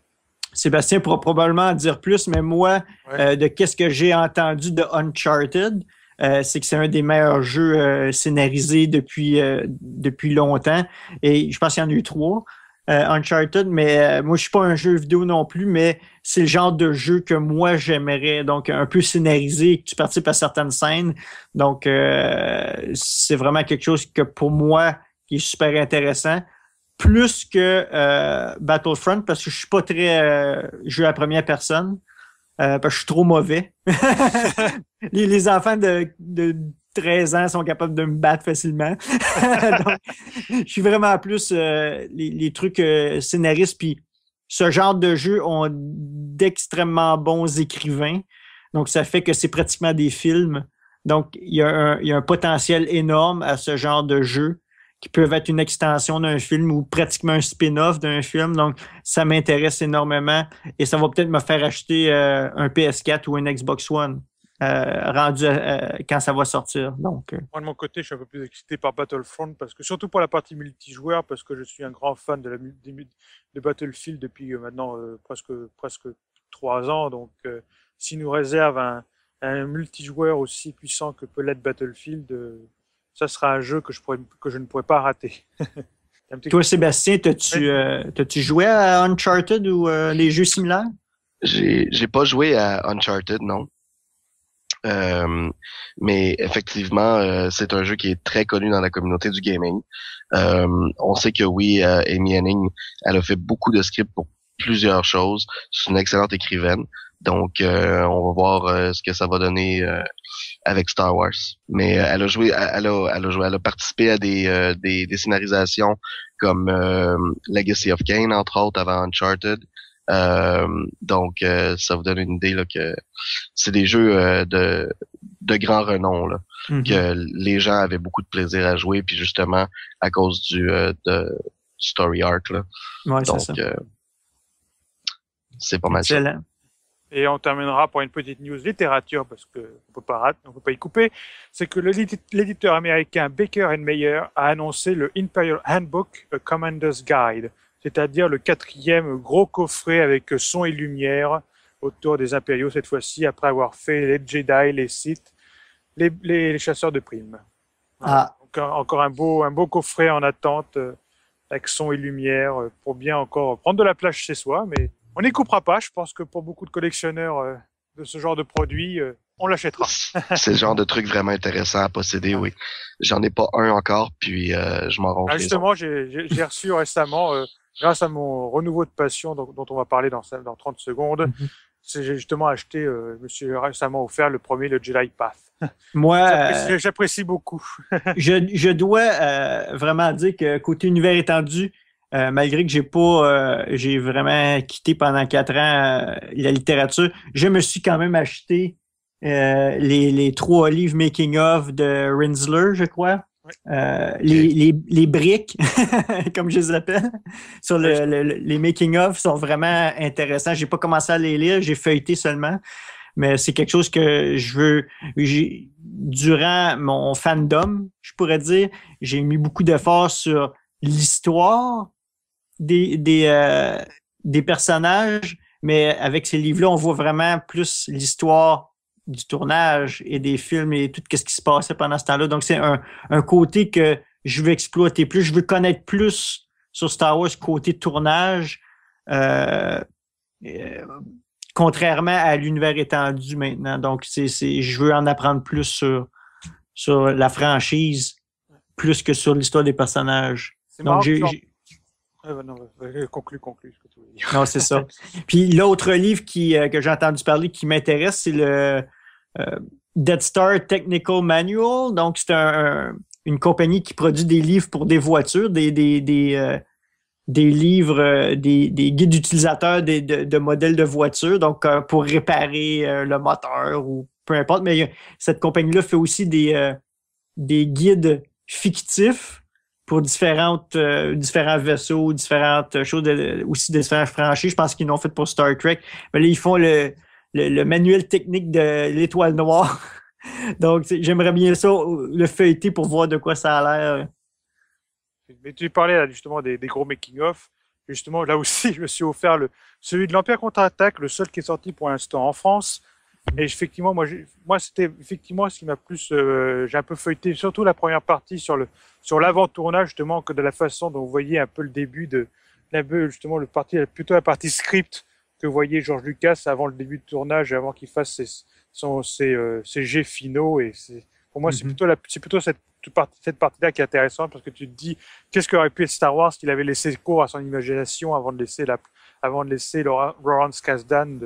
Sébastien pourra probablement en dire plus, mais moi, de qu'est-ce que j'ai entendu de Uncharted, c'est que c'est un des meilleurs jeux scénarisés depuis longtemps. Et je pense qu'il y en a eu 3, Uncharted, mais moi, je suis pas un jeu vidéo non plus, mais c'est le genre de jeu que moi, j'aimerais. Donc, un peu scénarisé, que tu participes à certaines scènes. Donc, c'est vraiment quelque chose que pour moi, qui est super intéressant. Plus que Battlefront, parce que je suis pas très jeu à première personne, parce que je suis trop mauvais. les enfants de 13 ans sont capables de me battre facilement. Donc, je suis vraiment plus les trucs scénaristes. Puis ce genre de jeu ont d'extrêmement bons écrivains. Donc, ça fait que c'est pratiquement des films. Donc, il y a un potentiel énorme à ce genre de jeu, qui peuvent être une extension d'un film ou pratiquement un spin-off d'un film. Donc, ça m'intéresse énormément et ça va peut-être me faire acheter un PS4 ou un Xbox One rendu quand ça va sortir. Donc, moi, de mon côté, je suis un peu plus excité par Battlefront, parce que surtout pour la partie multijoueur, parce que je suis un grand fan de Battlefield depuis maintenant presque 3 ans. Donc, s'ils nous réservent un multijoueur aussi puissant que peut l'être Battlefield, ça sera un jeu que je ne pourrais pas rater. Toi, Sébastien, t'as-tu joué à Uncharted ou les jeux similaires? J'ai pas joué à Uncharted, non. Mais effectivement, c'est un jeu qui est très connu dans la communauté du gaming. On sait que oui, Amy Hennig, elle a fait beaucoup de scripts pour plusieurs choses. C'est une excellente écrivaine. Donc, on va voir ce que ça va donner avec Star Wars. Mais elle a participé à des scénarisations comme Legacy of Kain, entre autres, avant Uncharted. Donc, ça vous donne une idée là, que c'est des jeux de grand renom, là, que les gens avaient beaucoup de plaisir à jouer, puis justement, à cause du story arc. Là. Ouais, donc, c'est ça. C'est pas mal ça. Et on terminera par une petite news littérature, parce que on peut pas y couper. C'est que l'éditeur américain Baker & Meyer a annoncé le Imperial Handbook, A Commander's Guide, c'est-à-dire le 4e gros coffret avec son et lumière autour des impériaux, cette fois-ci, après avoir fait les Jedi, les Sith, les chasseurs de primes. Voilà. Donc, encore un beau coffret en attente, avec son et lumière, pour bien encore prendre de la place chez soi, mais on n'y coupera pas. Je pense que pour beaucoup de collectionneurs de ce genre de produits, on l'achètera. C'est le genre de truc vraiment intéressant à posséder, oui. J'en ai pas un encore, puis je m'en rends compte. Justement, j'ai reçu récemment, grâce à mon renouveau de passion dont on va parler dans 30 secondes, j'ai justement acheté, je me suis récemment offert le Jedi Path. Moi, j'apprécie beaucoup. je dois vraiment dire que côté univers étendu, malgré que j'ai vraiment quitté pendant 4 ans la littérature, je me suis quand même acheté les 3 livres making of de Rinsler, je crois. Ouais. Les briques, comme je les appelle, sur les making of sont vraiment intéressants. J'ai pas commencé à les lire, j'ai feuilleté seulement, mais c'est quelque chose que durant mon fandom, je pourrais dire, j'ai mis beaucoup d'efforts sur l'histoire des personnages, mais avec ces livres-là, on voit vraiment plus l'histoire du tournage et des films et tout ce qui se passait pendant ce temps-là. Donc, c'est un côté que je veux exploiter plus. Je veux connaître plus sur Star Wars côté tournage, contrairement à l'univers étendu maintenant. Donc, je veux en apprendre plus sur la franchise, plus que sur l'histoire des personnages. Donc, conclue ce que tu veux dire. Non, c'est ça. Puis l'autre livre que j'ai entendu parler qui m'intéresse, c'est le Death Star Technical Manual. Donc, c'est une compagnie qui produit des livres pour des voitures, des livres, des guides utilisateurs de modèles de voitures, donc pour réparer le moteur ou peu importe. Mais cette compagnie-là fait aussi des guides fictifs pour différents vaisseaux, différentes choses, aussi différentes franchises. Je pense qu'ils l'ont fait pour Star Trek. Mais là, ils font le manuel technique de l'Étoile Noire. Donc, j'aimerais bien ça, le feuilleter pour voir de quoi ça a l'air. Mais tu parlais là, justement des gros making-of. Justement, là aussi, je me suis offert celui de l'Empire contre-attaque, le seul qui est sorti pour l'instant en France. Et effectivement, moi c'était effectivement ce qui m'a plus... j'ai un peu feuilleté, surtout la première partie sur l'avant-tournage, justement, que de la façon dont vous voyez un peu le début justement, plutôt la partie script que voyait George Lucas avant le début de tournage, avant qu'il fasse ses jets finaux. Et pour moi, c'est plutôt cette partie-là qui est intéressante, parce que tu te dis, qu'est-ce qu'aurait pu être Star Wars s'il avait laissé cours à son imagination avant de laisser Lawrence Kasdan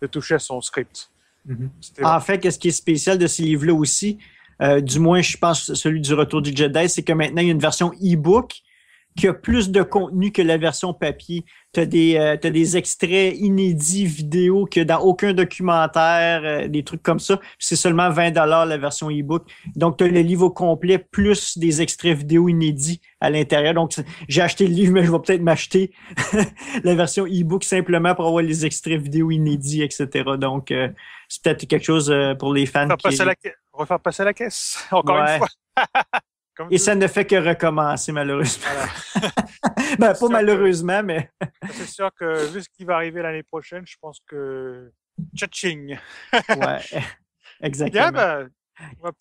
de toucher à son script. En fait, ce qui est spécial de ces livres-là aussi, du moins, je pense, celui du Retour du Jedi, c'est que maintenant, il y a une version e-book qui a plus de contenu que la version papier. Tu as des extraits inédits vidéo que dans aucun documentaire, des trucs comme ça. C'est seulement 20$ la version e-book. Donc, tu as le livre au complet plus des extraits vidéo inédits à l'intérieur. Donc, j'ai acheté le livre, mais je vais peut-être m'acheter la version e-book simplement pour avoir les extraits vidéo inédits, etc. Donc, c'est peut-être quelque chose pour les fans. Refaire passer à la caisse, encore une fois. Et ça ne fait que recommencer, malheureusement. Voilà. Pas malheureusement, mais... C'est sûr que, vu ce qui va arriver l'année prochaine, je pense que... Tcha-ching! Ouais, exactement. Bien,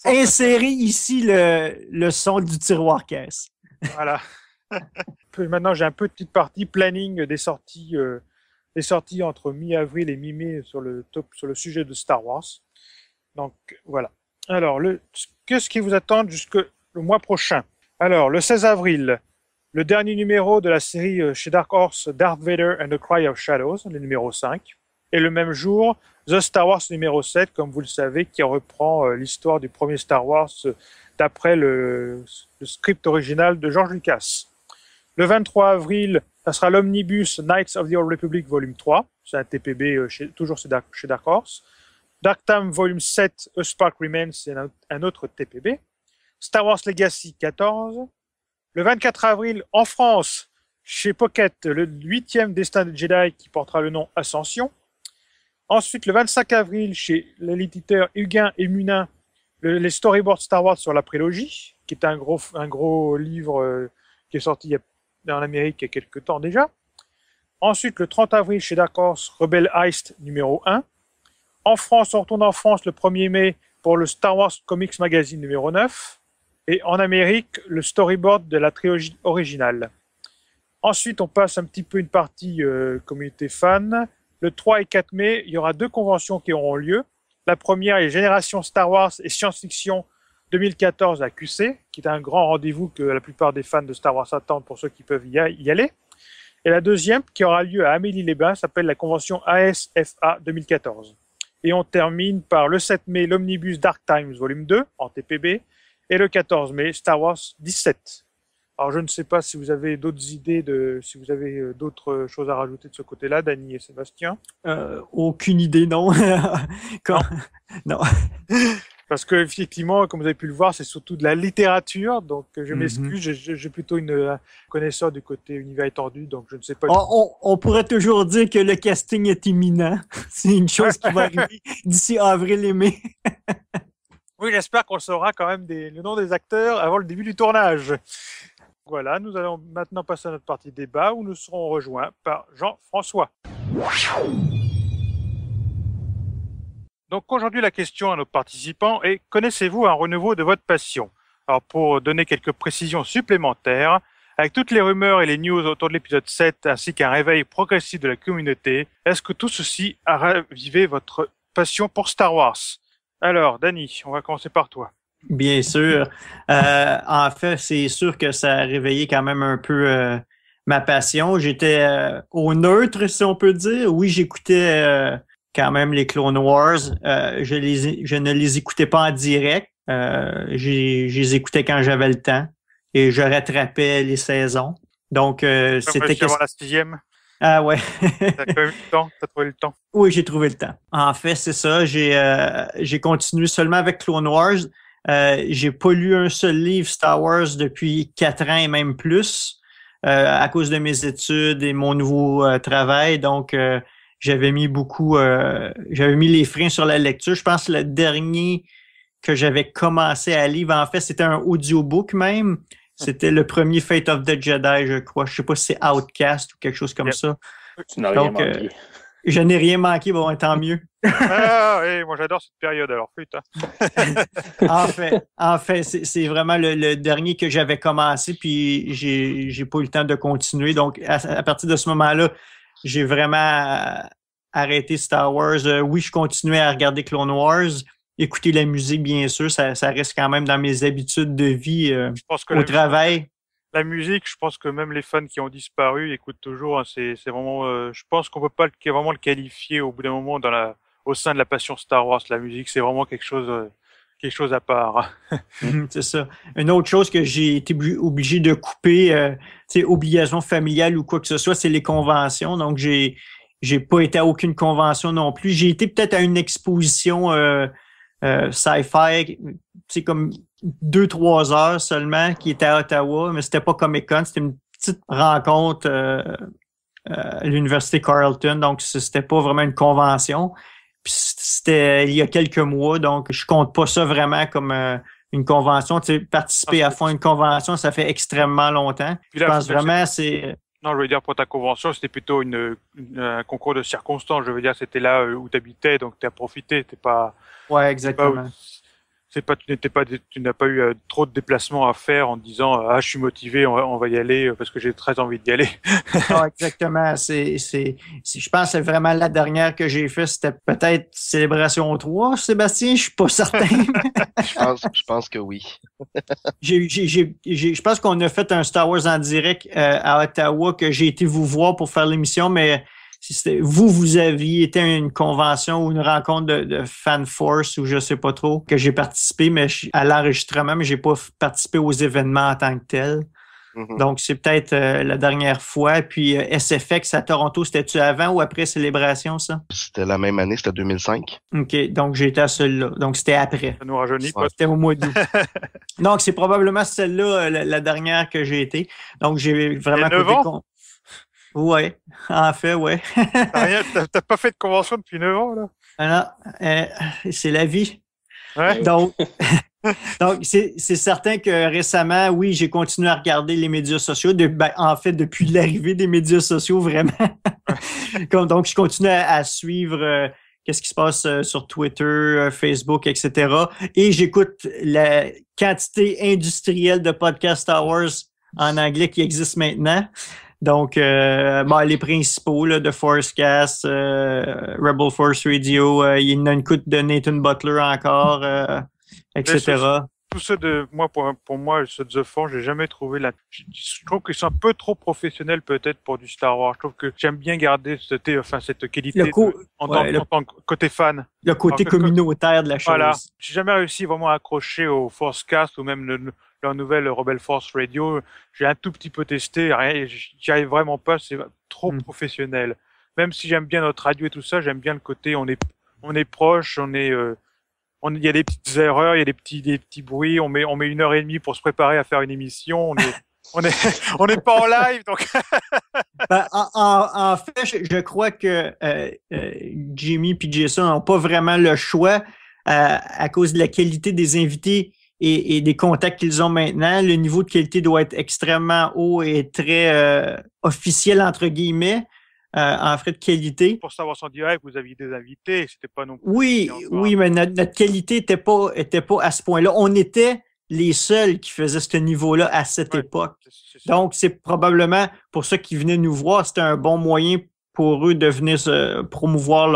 insérer ici le son du tiroir caisse. Voilà. Maintenant, j'ai un peu de petite partie planning des sorties entre mi-avril et mi-mai sur le sujet de Star Wars. Donc, voilà. Alors, qu'est-ce qui vous attend jusque le mois prochain? Alors, le 16 avril, le dernier numéro de la série chez Dark Horse, Darth Vader and the Cry of Shadows, le numéro 5. Et le même jour, The Star Wars numéro 7, comme vous le savez, qui reprend l'histoire du premier Star Wars d'après le script original de George Lucas. Le 23 avril, Ça sera l'Omnibus Knights of the Old Republic Volume 3. C'est un TPB toujours chez Dark Horse. Dark Time Volume 7, A Spark Remains, c'est un autre TPB. Star Wars Legacy 14. Le 24 avril, en France, chez Pocket, le 8e Destin de Jedi qui portera le nom Ascension. Ensuite, le 25 avril, chez l'éditeur Huguin et Munin, les storyboards Star Wars sur la prélogie, qui est un gros livre qui est sorti en Amérique il y a quelques temps déjà. Ensuite, le 30 avril, chez Dark Horse, Rebel Heist numéro 1. En France, on retourne en France le 1er mai pour le Star Wars Comics Magazine numéro 9. Et en Amérique, le storyboard de la trilogie originale. Ensuite, on passe un petit peu une partie communauté fan. Le 3 et 4 mai, il y aura 2 conventions qui auront lieu. La première est Génération Star Wars et Science-Fiction 2014 à QC, qui est un grand rendez-vous que la plupart des fans de Star Wars attendent pour ceux qui peuvent y aller. Et la deuxième, qui aura lieu à Amélie-les-Bains, s'appelle la convention ASFA 2014. Et on termine par le 7 mai, l'Omnibus Dark Times Volume 2 en TPB. Et le 14 mai, Star Wars 17. Alors, je ne sais pas si vous avez d'autres idées, si vous avez d'autres choses à rajouter de ce côté-là, Dany et Sébastien. Aucune idée, non. Non. Parce que effectivement, comme vous avez pu le voir, c'est surtout de la littérature, donc je m'excuse, j'ai plutôt une connaisseur du côté univers étendu, donc je ne sais pas. On pourrait toujours dire que le casting est imminent. C'est une chose qui va arriver d'ici avril et mai. Oui, j'espère qu'on saura quand même le nom des acteurs avant le début du tournage. Voilà, nous allons maintenant passer à notre partie débat où nous serons rejoints par Jean-François. Donc aujourd'hui, la question à nos participants est « Connaissez-vous un renouveau de votre passion ?» Alors pour donner quelques précisions supplémentaires, avec toutes les rumeurs et les news autour de l'épisode 7 ainsi qu'un réveil progressif de la communauté, est-ce que tout ceci a ravivé votre passion pour Star Wars ? Alors, Dany, on va commencer par toi. Bien sûr. En fait, c'est sûr que ça a réveillé quand même un peu ma passion. J'étais au neutre, si on peut dire. Oui, j'écoutais quand même les Clone Wars. Je ne les écoutais pas en direct. Je les écoutais quand j'avais le temps et je rattrapais les saisons. Donc, c'était... avant la 6e. Ah ouais. T'as trouvé le temps? Oui, j'ai trouvé le temps. En fait, c'est ça. J'ai continué seulement avec Clone Wars. J'ai pas lu un seul livre Star Wars depuis 4 ans et même plus à cause de mes études et mon nouveau travail. Donc, j'avais mis les freins sur la lecture. Je pense que le dernier que j'avais commencé à lire, en fait, c'était un audiobook même. C'était le premier Fate of the Jedi, je crois. Je sais pas si c'est Outcast ou quelque chose comme ça. Tu n'as rien manqué. Je n'ai rien manqué, bon, tant mieux. Ah oui, moi j'adore cette période, alors putain. En fait, c'est vraiment le dernier que j'avais commencé, puis j'ai pas eu le temps de continuer. Donc, à partir de ce moment-là, j'ai vraiment arrêté Star Wars. Oui, je continuais à regarder Clone Wars, écouter la musique, bien sûr, ça reste quand même dans mes habitudes de vie au travail. La musique, je pense que même les fans qui ont disparu écoutent toujours. Hein, c'est vraiment, je pense qu'on peut pas vraiment le qualifier au bout d'un moment au sein de la passion Star Wars. La musique, c'est vraiment quelque chose à part. C'est ça. Une autre chose que j'ai été obligé de couper, obligation familiale ou quoi que ce soit, c'est les conventions. Donc, j'ai pas été à aucune convention non plus. J'ai été peut-être à une exposition sci-fi, c'est comme 2-3 heures seulement, qui était à Ottawa, mais c'était pas Comic-Con, c'était une petite rencontre à l'université Carleton, donc c'était pas vraiment une convention. Puis c'était il y a quelques mois, donc je compte pas ça vraiment comme une convention. Tu sais, participer à fond à une convention, ça fait extrêmement longtemps. Puis là, je pense vraiment c'est... Non, je veux dire, pour ta convention, c'était plutôt un concours de circonstances. Je veux dire, c'était là où tu habitais, donc tu as profité. T'es pas... Ouais, exactement. Tu n'as pas eu trop de déplacements à faire en disant je suis motivé, on va y aller parce que j'ai très envie d'y aller. Non, exactement. Je pense que c'est vraiment la dernière que j'ai fait, c'était peut-être Célébration 3, Sébastien, je suis pas certain. je pense que oui. Je pense qu'on a fait un Star Wars en direct à Ottawa que j'ai été vous voir pour faire l'émission, mais vous aviez été à une convention ou une rencontre de Fan Force ou je sais pas trop, que j'ai participé mais à l'enregistrement, mais j'ai pas participé aux événements en tant que tel. Donc, c'est peut-être la dernière fois. Puis SFX à Toronto, c'était-tu avant ou après Célébration, ça? C'était la même année, c'était 2005. OK, donc j'ai été à celle-là. Donc, c'était après. Ça nous rajeunit pas. C'était au mois d'août. Donc, c'est probablement celle-là, la dernière que j'ai été. Donc, j'ai vraiment... Il y a 9 ans? Ouais, en fait, ouais. T'as pas fait de convention depuis 9 ans, là? Ah non, c'est la vie. Ouais. Donc, c'est certain que récemment, oui, j'ai continué à regarder les médias sociaux. En fait, depuis l'arrivée des médias sociaux, vraiment. Donc, je continue à suivre qu'est-ce qui se passe sur Twitter, Facebook, etc. Et j'écoute la quantité industrielle de podcasts Star Wars en anglais qui existe maintenant. Donc, les principaux, là, de Forcecast, Rebel Force Radio, il y en a une couple de Nathan Butler encore, etc. Tous ceux de moi, pour moi, ceux de The Forge, j'ai jamais trouvé je trouve qu'ils sont un peu trop professionnels peut-être pour du Star Wars. Je trouve que j'aime bien garder cette qualité en tant que côté fan. Le côté communautaire de la chose. Voilà. J'ai jamais réussi vraiment à accrocher au Forcecast ou même leur nouvelle Rebel Force Radio. J'ai un tout petit peu testé, j'y arrive vraiment pas, c'est trop professionnel. Même si j'aime bien notre radio et tout ça, j'aime bien le côté on est proche, il y a des petites erreurs, il y a des petits bruits, on met 1h30 pour se préparer à faire une émission, on n'est pas en live, donc. En fait, je crois que Jimmy et Jason n'ont pas vraiment le choix à cause de la qualité des invités et des contacts qu'ils ont maintenant. Le niveau de qualité doit être extrêmement haut et très officiel, entre guillemets. En frais de qualité. Pour savoir son direct, vous aviez des invités, c'était pas non plus. Oui, mais notre qualité était pas à ce point-là. On était les seuls qui faisaient ce niveau-là à cette époque. Donc, c'est probablement pour ça qu'ils venaient nous voir. C'était un bon moyen pour eux de venir promouvoir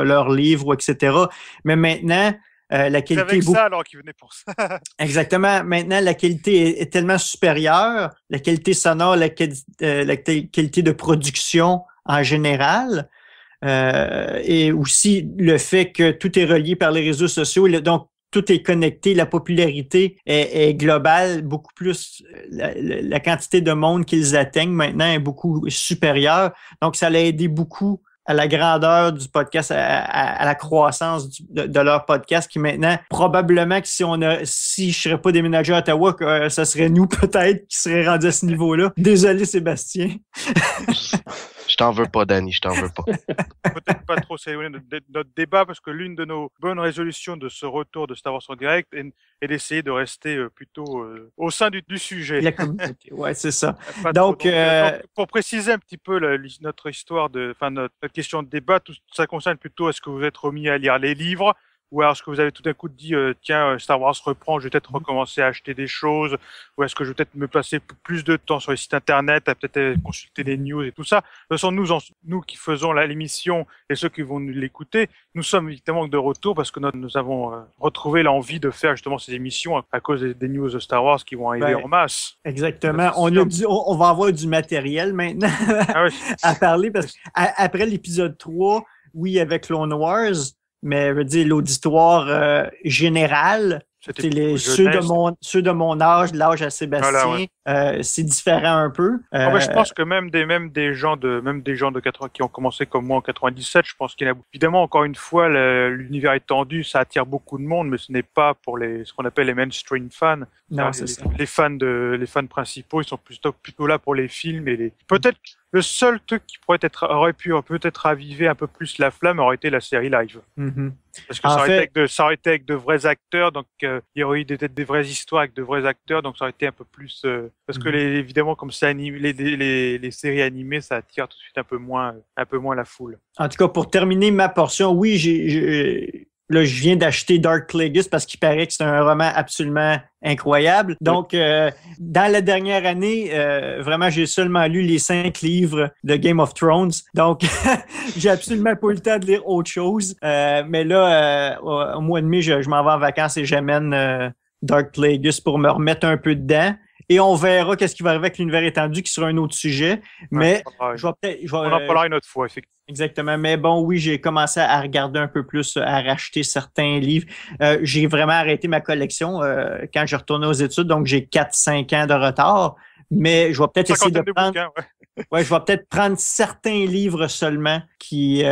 leur livre, etc. Mais maintenant, la qualité... C'est avec ça alors qu'ils venaient pour ça. Exactement. Maintenant, la qualité est tellement supérieure. La qualité sonore, la qualité de production en général, et aussi le fait que tout est relié par les réseaux sociaux, donc tout est connecté, la popularité est globale, beaucoup plus, la quantité de monde qu'ils atteignent maintenant est beaucoup supérieure, donc ça l'a aidé beaucoup à la grandeur du podcast, à la croissance de leur podcast, qui maintenant, probablement que si je serais pas déménagé à Ottawa, que ça serait nous peut-être qui seraient rendus à ce niveau-là. Désolé, Sébastien. Je t'en veux pas, Danny, je t'en veux pas. Peut-être pas trop s'éloigner de notre débat, parce que l'une de nos bonnes résolutions de ce retour de Star Wars en direct est d'essayer de rester plutôt au sein du sujet. La communauté, ouais, c'est ça. Donc, pour préciser un petit peu notre histoire, notre question de débat, tout ça concerne plutôt est-ce que vous êtes remis à lire les livres, ou alors est-ce que vous avez tout d'un coup dit tiens, Star Wars reprend, je vais peut-être recommencer à acheter des choses, ou est-ce que je vais peut-être me passer plus de temps sur les sites internet, à peut-être consulter les news et tout ça. De toute façon, nous qui faisons l'émission et ceux qui vont l'écouter, nous sommes évidemment de retour parce que nous avons retrouvé l'envie de faire justement ces émissions à cause des news de Star Wars qui vont arriver en masse. Exactement. On va avoir du matériel maintenant à parler, parce qu'après l'épisode 3, oui, avec Clone Wars, mais je veux dire, l'auditoire général, ceux de mon âge, de l'âge à Sébastien, c'est différent un peu. Je pense que même des gens de 80 qui ont commencé comme moi en 97, je pense qu'il y a évidemment, encore une fois, l'univers étendu, ça attire beaucoup de monde, mais ce n'est pas pour ce qu'on appelle les mainstream fans. Non, c'est ça. Les fans principaux, ils sont plutôt là pour les films et peut-être le seul truc qui aurait pu peut-être raviver un peu plus la flamme aurait été la série live. Mm-hmm. Parce que ça aurait été avec de vrais acteurs, donc il y aurait eu peut-être des vraies histoires avec de vrais acteurs, donc ça aurait été un peu plus parce que évidemment comme c'est animé, les séries animées, ça attire tout de suite un peu moins la foule. En tout cas, pour terminer ma portion, oui, je viens d'acheter Dark Plagueis parce qu'il paraît que c'est un roman absolument incroyable. Donc, dans la dernière année, vraiment, j'ai seulement lu les 5 livres de Game of Thrones. Donc, j'ai absolument pas eu le temps de lire autre chose. Mais là, au mois de mai, je m'en vais en vacances et j'amène Dark Plagueis pour me remettre un peu dedans. Et on verra qu'est-ce qui va arriver avec l'univers étendu, qui sera un autre sujet. Mais on en parlera une autre fois, effectivement. Exactement. Mais bon, oui, j'ai commencé à regarder un peu plus, à racheter certains livres. J'ai vraiment arrêté ma collection quand j'ai retourné aux études, donc j'ai 4-5 ans de retard. mais je vais peut-être essayer de prendre... Bouquins, ouais, je vais peut-être prendre certains livres seulement qui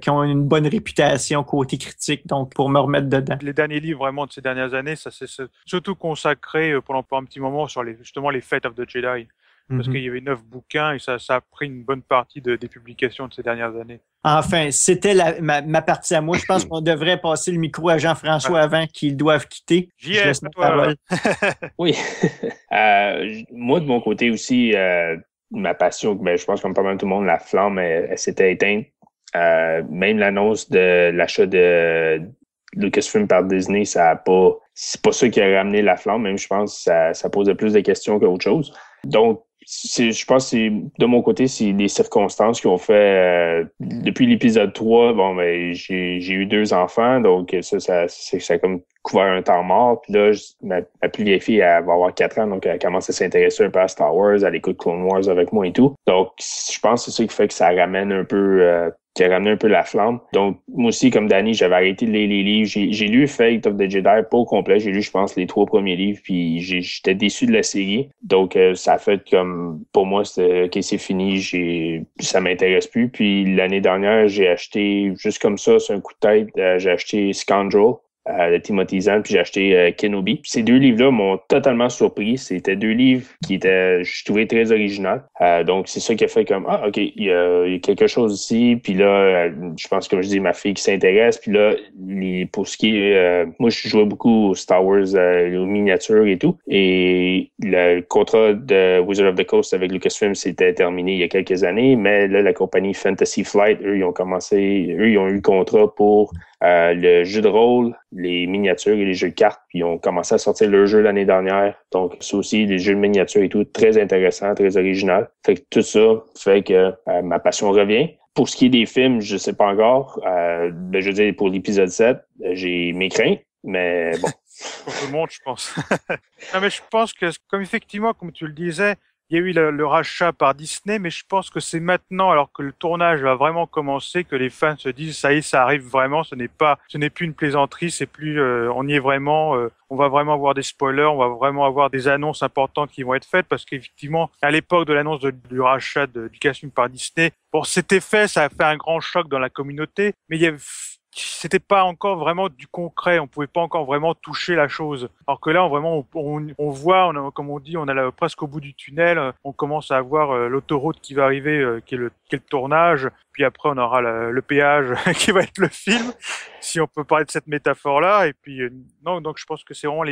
ont une bonne réputation côté critique, donc pour me remettre dedans. Les derniers livres vraiment de ces dernières années, ça c'est surtout consacré pendant un petit moment sur justement les Fate of the Jedi. Parce qu'il y avait 9 bouquins et ça a pris une bonne partie des publications de ces dernières années. Enfin, c'était ma partie à moi. Je pense qu'on devrait passer le micro à Jean-François avant qu'ils doivent quitter. J'y ai, c'est toi. Oui. Moi, de mon côté aussi, ma passion, je pense comme pas mal tout le monde, la flamme, elle s'était éteinte. Même l'annonce de l'achat de Lucasfilm par Disney, c'est pas ça qui a ramené la flamme. Même, je pense que ça posait plus de questions qu'autre chose. Donc, je pense que de mon côté, c'est des circonstances qui ont fait depuis l'épisode 3, j'ai eu 2 enfants, donc ça a comme couvert un temps mort. Puis là, ma plus vieille fille, elle va avoir 4 ans, donc elle commence à s'intéresser un peu à Star Wars, elle écoute Clone Wars avec moi et tout. Donc, je pense que c'est ça qui fait que ça ramène un peu qui a ramené un peu la flamme. Donc, moi aussi, comme Danny, j'avais arrêté de lire les livres. J'ai lu Fate of the Jedi, pas au complet. J'ai lu, je pense, les 3 premiers livres, puis j'étais déçu de la série. Donc, ça a fait comme, pour moi, c'est fini, ça m'intéresse plus. Puis, l'année dernière, j'ai acheté, juste comme ça, c'est un coup de tête, j'ai acheté Scoundrel de Timothy Zahn, puis j'ai acheté Kenobi. Ces 2 livres-là m'ont totalement surpris. C'était 2 livres qui étaient, je trouvais, très originaux. Donc, c'est ça qui a fait comme, OK, il y a quelque chose ici. Puis là, je pense, comme je dis, ma fille qui s'intéresse. Puis là, pour ce qui est... moi, je jouais beaucoup aux Star Wars, aux miniatures et tout. Et le contrat de Wizard of the Coast avec Lucasfilm s'était terminé il y a quelques années. Mais là, la compagnie Fantasy Flight, ils ont eu le contrat pour le jeu de rôle, les miniatures et les jeux de cartes. Puis ils ont commencé à sortir leur jeu l'année dernière. Donc, c'est aussi des jeux de miniatures et tout, très intéressant, très original. Fait que tout ça fait que ma passion revient. Pour ce qui est des films, je sais pas encore. Je veux dire, pour l'épisode 7, j'ai mes craintes, mais bon. Pour tout le monde, je pense. Non, mais je pense que, comme tu le disais, il y a eu le rachat par Disney, mais je pense que c'est maintenant, alors que le tournage va vraiment commencer, que les fans se disent ça y est, ça arrive vraiment. Ce n'est plus une plaisanterie, c'est plus, on y est vraiment. On va vraiment avoir des spoilers, on va vraiment avoir des annonces importantes qui vont être faites, parce qu'effectivement, à l'époque de l'annonce du rachat de Lucasfilm par Disney, bon, c'était fait, ça a fait un grand choc dans la communauté, mais c'était pas encore vraiment du concret, on pouvait pas encore vraiment toucher la chose. Alors que là, on voit, comme on dit, on a presque au bout du tunnel, on commence à avoir l'autoroute qui va arriver, qui est le tournage, puis après on aura le péage qui va être le film, si on peut parler de cette métaphore-là. Et puis non, donc je pense que c'est vraiment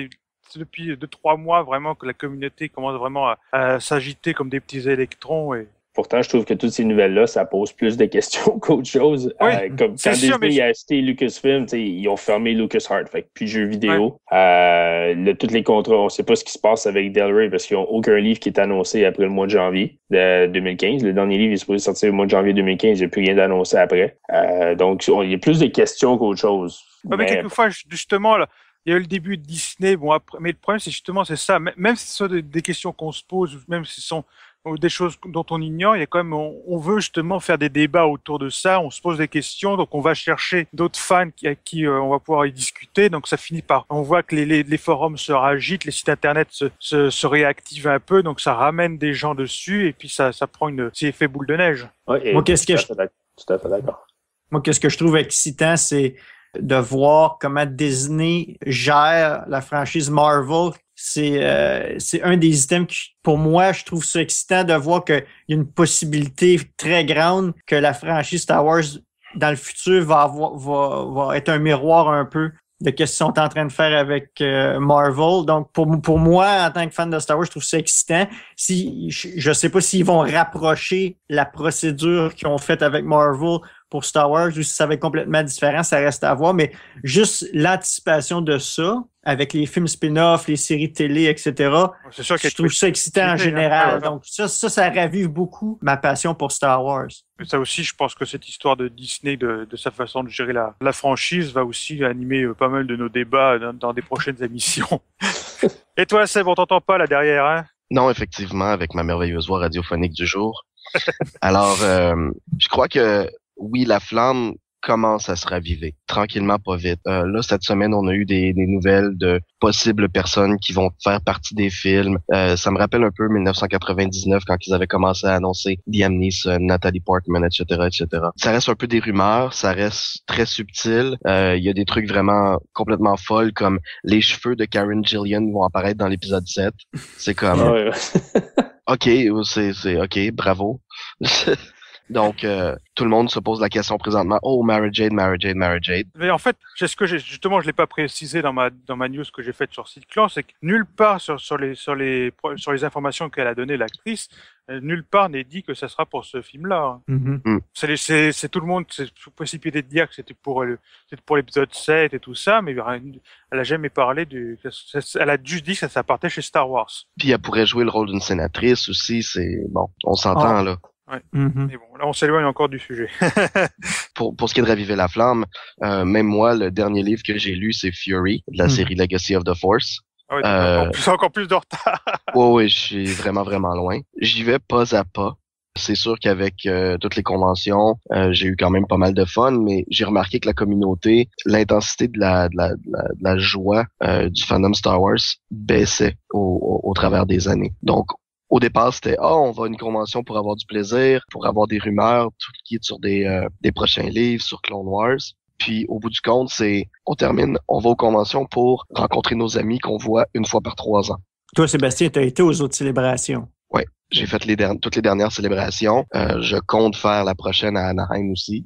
depuis 2-3 mois vraiment que la communauté commence vraiment à s'agiter comme des petits électrons. Et pourtant, je trouve que toutes ces nouvelles-là, ça pose plus de questions qu'autre chose. Oui, comme quand Disney a acheté Lucasfilm, ils ont fermé LucasArts, fait puis jeux vidéo. Ouais. Tous les contrats, on ne sait pas ce qui se passe avec Del Rey parce qu'ils n'ont aucun livre qui est annoncé après le mois de janvier de 2015. Le dernier livre est supposé sortir le mois de janvier 2015, il n'y a plus rien d'annoncé après. Donc, il y a plus de questions qu'autre chose. Mais quelquefois, justement, là, il y a eu le début de Disney, bon, après, mais le problème, c'est ça. Même si ce sont des questions qu'on se pose, même si ce sont des choses dont on ignore, il y a quand même, on veut justement faire des débats autour de ça, on se pose des questions, donc on va chercher d'autres fans à qui on va pouvoir y discuter, donc ça finit par, on voit que les forums se ragitent, les sites internet se réactivent un peu, donc ça ramène des gens dessus, et puis ça prend c'est effet boule de neige. Ouais, Moi, tout à fait d'accord. Moi, qu'est-ce que je trouve excitant, c'est de voir comment Disney gère la franchise Marvel. C'est un des items qui, pour moi, je trouve ça excitant de voir qu'il y a une possibilité très grande que la franchise Star Wars, dans le futur, va être un miroir un peu de ce qu'ils sont en train de faire avec Marvel. Donc, pour moi, en tant que fan de Star Wars, je trouve ça excitant. Je sais pas s'ils vont rapprocher la procédure qu'ils ont faite avec Marvel pour Star Wars ou si ça va être complètement différent, ça reste à voir. Mais juste l'anticipation de ça, avec les films spin-off, les séries télé, etc., c'est sûr je trouve ça excitant en général. Donc, ça ravive beaucoup ma passion pour Star Wars. Mais ça aussi, je pense que cette histoire de Disney, de sa façon de gérer la franchise, va aussi animer pas mal de nos débats dans des prochaines émissions. Et toi, Seb, on t'entend pas là derrière, hein? Non, effectivement, avec ma merveilleuse voix radiophonique du jour. Alors, je crois que oui, la flamme, commence à se raviver, tranquillement, pas vite. Là, cette semaine, on a eu des nouvelles de possibles personnes qui vont faire partie des films. Ça me rappelle un peu 1999 quand ils avaient commencé à annoncer Liam Neeson, Natalie Portman, etc., etc. Ça reste un peu des rumeurs, ça reste très subtil. Il y a des trucs vraiment complètement folles comme les cheveux de Karen Gillian vont apparaître dans l'épisode 7. C'est comme... OK, c'est OK, bravo. Donc, tout le monde se pose la question présentement. Oh, Mara Jade. Mais en fait, justement, je l'ai pas précisé dans ma news que j'ai faite sur Site-Clan, c'est que nulle part sur les informations qu'elle a données l'actrice, nulle part n'est dit que ça sera pour ce film-là. C'est tout le monde, c'est précipité de dire que c'était pour l'épisode 7 et tout ça, mais elle a jamais parlé elle a juste dit que ça partait chez Star Wars. Puis elle pourrait jouer le rôle d'une sénatrice aussi, c'est bon, on s'entend là. Ouais. Mais bon, là on s'éloigne encore du sujet. Pour ce qui est de raviver la flamme, même moi, le dernier livre que j'ai lu, c'est Fury, de la série Legacy of the Force. Ah ouais, encore plus de retard. Oui, je suis vraiment, vraiment loin. J'y vais pas à pas. C'est sûr qu'avec toutes les conventions, j'ai eu quand même pas mal de fun, mais j'ai remarqué que la communauté, l'intensité de la joie du fandom Star Wars baissait au travers des années. Donc, au départ, c'était on va à une convention pour avoir du plaisir, pour avoir des rumeurs, tout qui est sur des prochains livres, sur Clone Wars. Puis au bout du compte, on termine, on va aux conventions pour rencontrer nos amis qu'on voit une fois par 3 ans. Toi, Sébastien, tu as été aux autres célébrations. Oui, j'ai fait toutes les dernières célébrations. Je compte faire la prochaine à Anaheim aussi.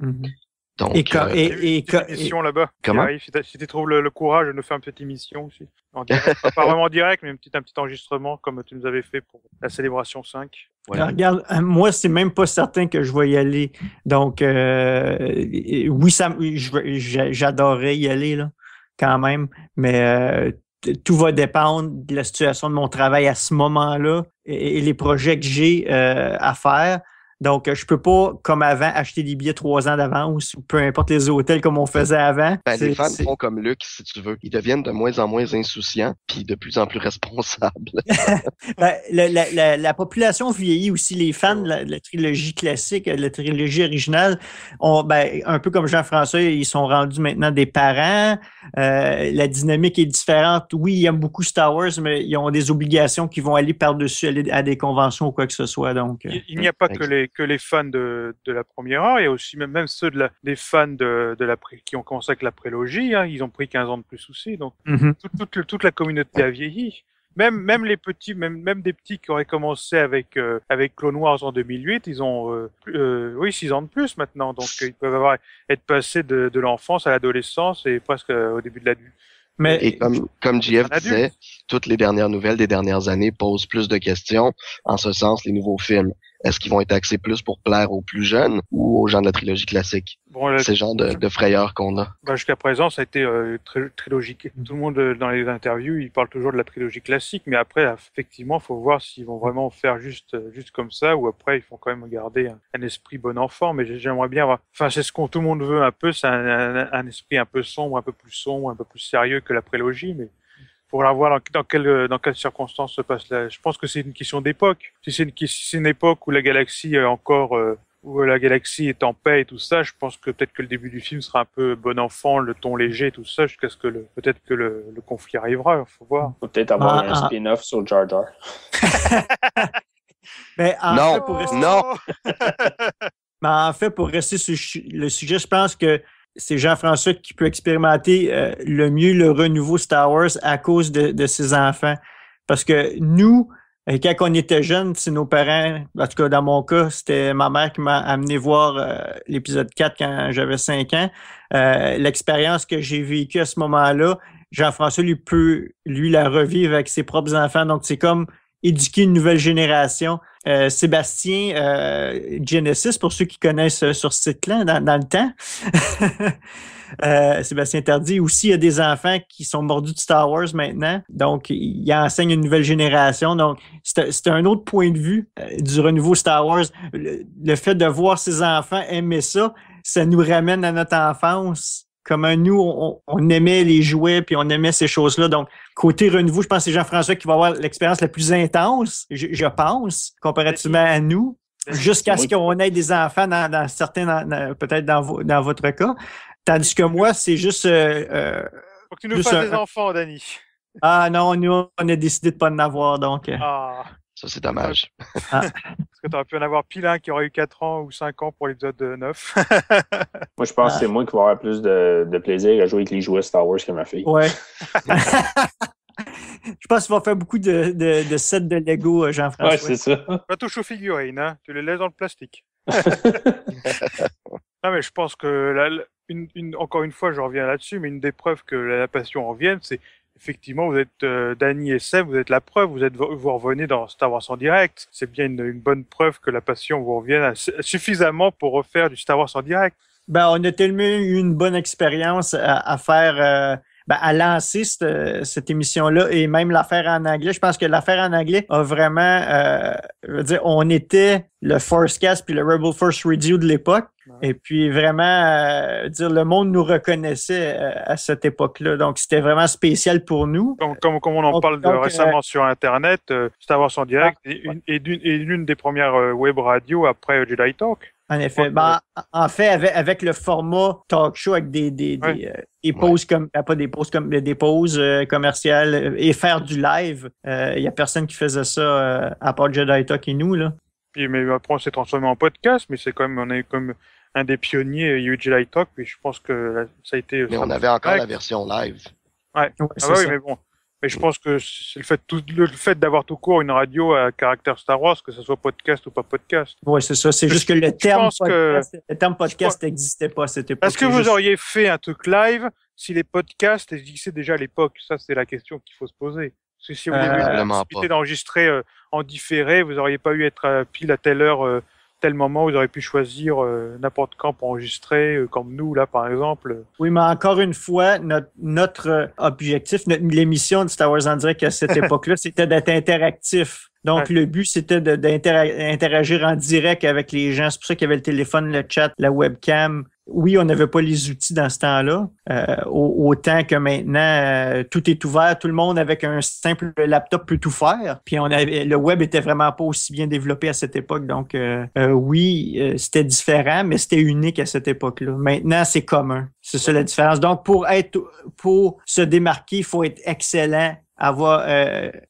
Donc, et émission là-bas. Comment? Si tu trouves le courage de nous faire une petite émission aussi. En direct, pas vraiment en direct, mais un petit enregistrement comme tu nous avais fait pour la célébration 5. Ouais. Alors, regarde, moi, c'est même pas certain que je vais y aller. Donc, oui, j'adorerais y aller, là, quand même. Mais tout va dépendre de la situation de mon travail à ce moment-là et les projets que j'ai à faire. Donc, je peux pas, comme avant, acheter des billets 3 ans d'avance ou peu importe les hôtels comme on faisait avant. Les fans font comme Luc, si tu veux. Ils deviennent de moins en moins insouciants puis de plus en plus responsables. La population vieillit aussi. Les fans de la trilogie classique, de la trilogie originale, un peu comme Jean-François, ils sont rendus maintenant des parents. La dynamique est différente. Oui, ils aiment beaucoup Star Wars, mais ils ont des obligations qui vont aller par-dessus aller à des conventions ou quoi que ce soit. Donc, il n'y a pas que les fans de la première heure, il y a aussi même ceux des fans qui ont commencé avec la prélogie, hein, ils ont pris 15 ans de plus aussi, donc toute la communauté a vieilli. Même les petits, même des petits qui auraient commencé avec Clone Wars en 2008, ils ont 6 ans de plus maintenant, donc ils peuvent être passés de l'enfance à l'adolescence et presque au début de l'adulte. Et comme JF disait, toutes les dernières nouvelles des dernières années posent plus de questions. En ce sens, les nouveaux films, est-ce qu'ils vont être axés plus pour plaire aux plus jeunes ou aux gens de la trilogie classique? C'est le genre de frayeur qu'on a. Jusqu'à présent, ça a été trilogie. Tout le monde, dans les interviews, il parle toujours de la trilogie classique, mais après, effectivement, il faut voir s'ils vont vraiment faire juste comme ça, ou après, ils font quand même garder un esprit bon enfant. Mais j'aimerais bien avoir... Enfin, c'est ce que tout le monde veut un peu, c'est un esprit un peu sombre, un peu plus sérieux que la prélogie, mais... Pour la voir dans quelles circonstances se passe là. Je pense que c'est une question d'époque. Si c'est une époque où la galaxie est où la galaxie est en paix et tout ça, je pense que peut-être que le début du film sera un peu bon enfant, le ton léger, tout ça, jusqu'à ce que peut-être que le conflit arrivera. Faut voir. Faut peut-être avoir un spin-off sur Jar Jar. Mais en fait, pour rester sur le sujet, je pense que c'est Jean-François qui peut expérimenter le mieux le renouveau Star Wars à cause de ses enfants. Parce que nous, quand on était jeunes, c'est nos parents, en tout cas dans mon cas, c'était ma mère qui m'a amené voir l'épisode 4 quand j'avais 5 ans. L'expérience que j'ai vécue à ce moment-là, Jean-François peut la revivre avec ses propres enfants. Donc, c'est comme éduquer une nouvelle génération. Sébastien, Genesis, pour ceux qui connaissent sur ce site-là, dans le temps. Sébastien Tardy aussi, il y a des enfants qui sont mordus de Star Wars maintenant. Donc, il enseigne une nouvelle génération. Donc, c'est un autre point de vue du renouveau Star Wars. Le fait de voir ses enfants aimer ça nous ramène à notre enfance. Comment nous, on aimait les jouets puis on aimait ces choses-là. Donc, côté renouveau, je pense que c'est Jean-François qui va avoir l'expérience la plus intense, je pense, comparativement à nous. jusqu'à ce qu'on ait des enfants dans certains, peut-être dans votre cas. Tandis que moi, c'est juste... Faut que tu nous fasses des enfants, Danny. Ah non, nous, on a décidé de ne pas en avoir, donc... Ah. Ça, c'est dommage. Parce que tu aurais pu en avoir pile un qui aurait eu 4 ans ou 5 ans pour l'épisode 9. Moi, je pense que c'est moi qui vais avoir plus de plaisir à jouer avec les jouets Star Wars que ma fille. Ouais. Je pense qu'il va faire beaucoup de sets de Lego, Jean-François. Ouais, c'est ça. Pas touche aux figurines, hein. Tu les laisses dans le plastique. Non, mais je pense que, encore une fois, je reviens là-dessus, mais une des preuves que la passion revienne, c'est effectivement, vous êtes Danny et Seb, vous êtes la preuve, vous revenez dans Star Wars en direct. C'est bien une bonne preuve que la passion vous revienne suffisamment pour refaire du Star Wars en direct. Ben, on a tellement eu une bonne expérience à faire, à lancer cette émission-là et même la faire en anglais. Je pense que la faire en anglais a vraiment, je veux dire, on était le Forcecast puis le Rebel Force Radio de l'époque. Ouais. Et puis vraiment, dire le monde nous reconnaissait à cette époque-là. Donc, c'était vraiment spécial pour nous. Comme on en parle récemment sur Internet, Star Wars en direct est l'une des premières web radios après Jedi Talk. En effet. En fait, avec le format talk show avec des pauses comme pas des pauses comme des pauses commerciales et faire du live, il y a personne qui faisait ça à part Jedi Talk et nous là. Puis mais après on s'est transformé en podcast, mais c'est quand même on est comme un des pionniers. Il y a eu Jedi Talk, puis je pense que ça a été. Mais on avait encore la version live. Ouais. Oui, mais bon. Mais je pense que c'est le fait d'avoir tout court une radio à caractère Star Wars, que ce soit podcast ou pas podcast. Oui, c'est ça. C'est juste que le terme podcast n'existait pas à cette époque. Est-ce que vous auriez fait un truc live si les podcasts existaient déjà à l'époque? Ça, c'est la question qu'il faut se poser. Parce que si vous avez possibilité d'enregistrer en différé, vous n'auriez pas eu être pile à telle heure, tel moment, vous auriez pu choisir n'importe quand pour enregistrer, comme nous, là, par exemple. Oui, mais encore une fois, notre objectif, l'émission de Star Wars en direct à cette époque-là, c'était d'être interactif. Donc, le but, c'était d'interagir en direct avec les gens. C'est pour ça qu'il y avait le téléphone, le chat, la webcam. Oui, on n'avait pas les outils dans ce temps-là, autant que maintenant, tout est ouvert. Tout le monde, avec un simple laptop, peut tout faire. Puis le web était vraiment pas aussi bien développé à cette époque. Donc, oui, c'était différent, mais c'était unique à cette époque-là. Maintenant, c'est commun. C'est ça la différence. Donc, pour se démarquer, il faut être excellent, avoir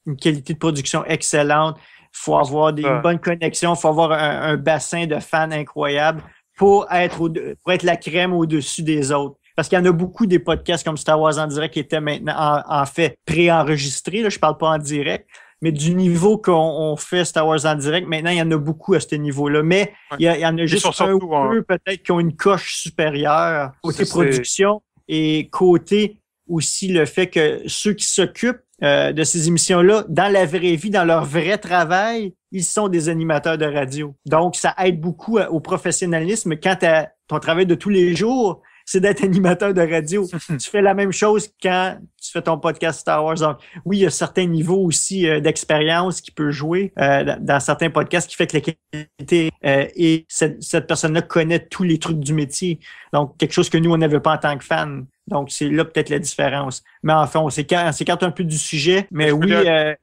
une qualité de production excellente. Il faut avoir une bonne connexion. Il faut avoir un bassin de fans incroyable. Pour être la crème au-dessus des autres. Parce qu'il y en a beaucoup des podcasts comme Star Wars en direct qui étaient maintenant en fait préenregistrés. Là, je parle pas en direct, mais du niveau qu'on fait Star Wars en direct, maintenant, il y en a beaucoup à ce niveau-là. Mais il y en a juste un ou deux peut-être qui ont une coche supérieure côté production et côté aussi le fait que ceux qui s'occupent de ces émissions-là, dans la vraie vie, dans leur vrai travail, ils sont des animateurs de radio. Donc, ça aide beaucoup au professionnalisme. Quand ton travail de tous les jours, c'est d'être animateur de radio. Tu fais la même chose quand tu fais ton podcast Star Wars. Donc, oui, il y a certains niveaux aussi d'expérience qui peut jouer dans certains podcasts qui fait que la qualité et cette personne-là connaît tous les trucs du métier. Donc, quelque chose que nous, on n'avait pas en tant que fans. Donc, c'est là peut-être la différence. Mais enfin, on s'écarte un peu du sujet. Mais oui.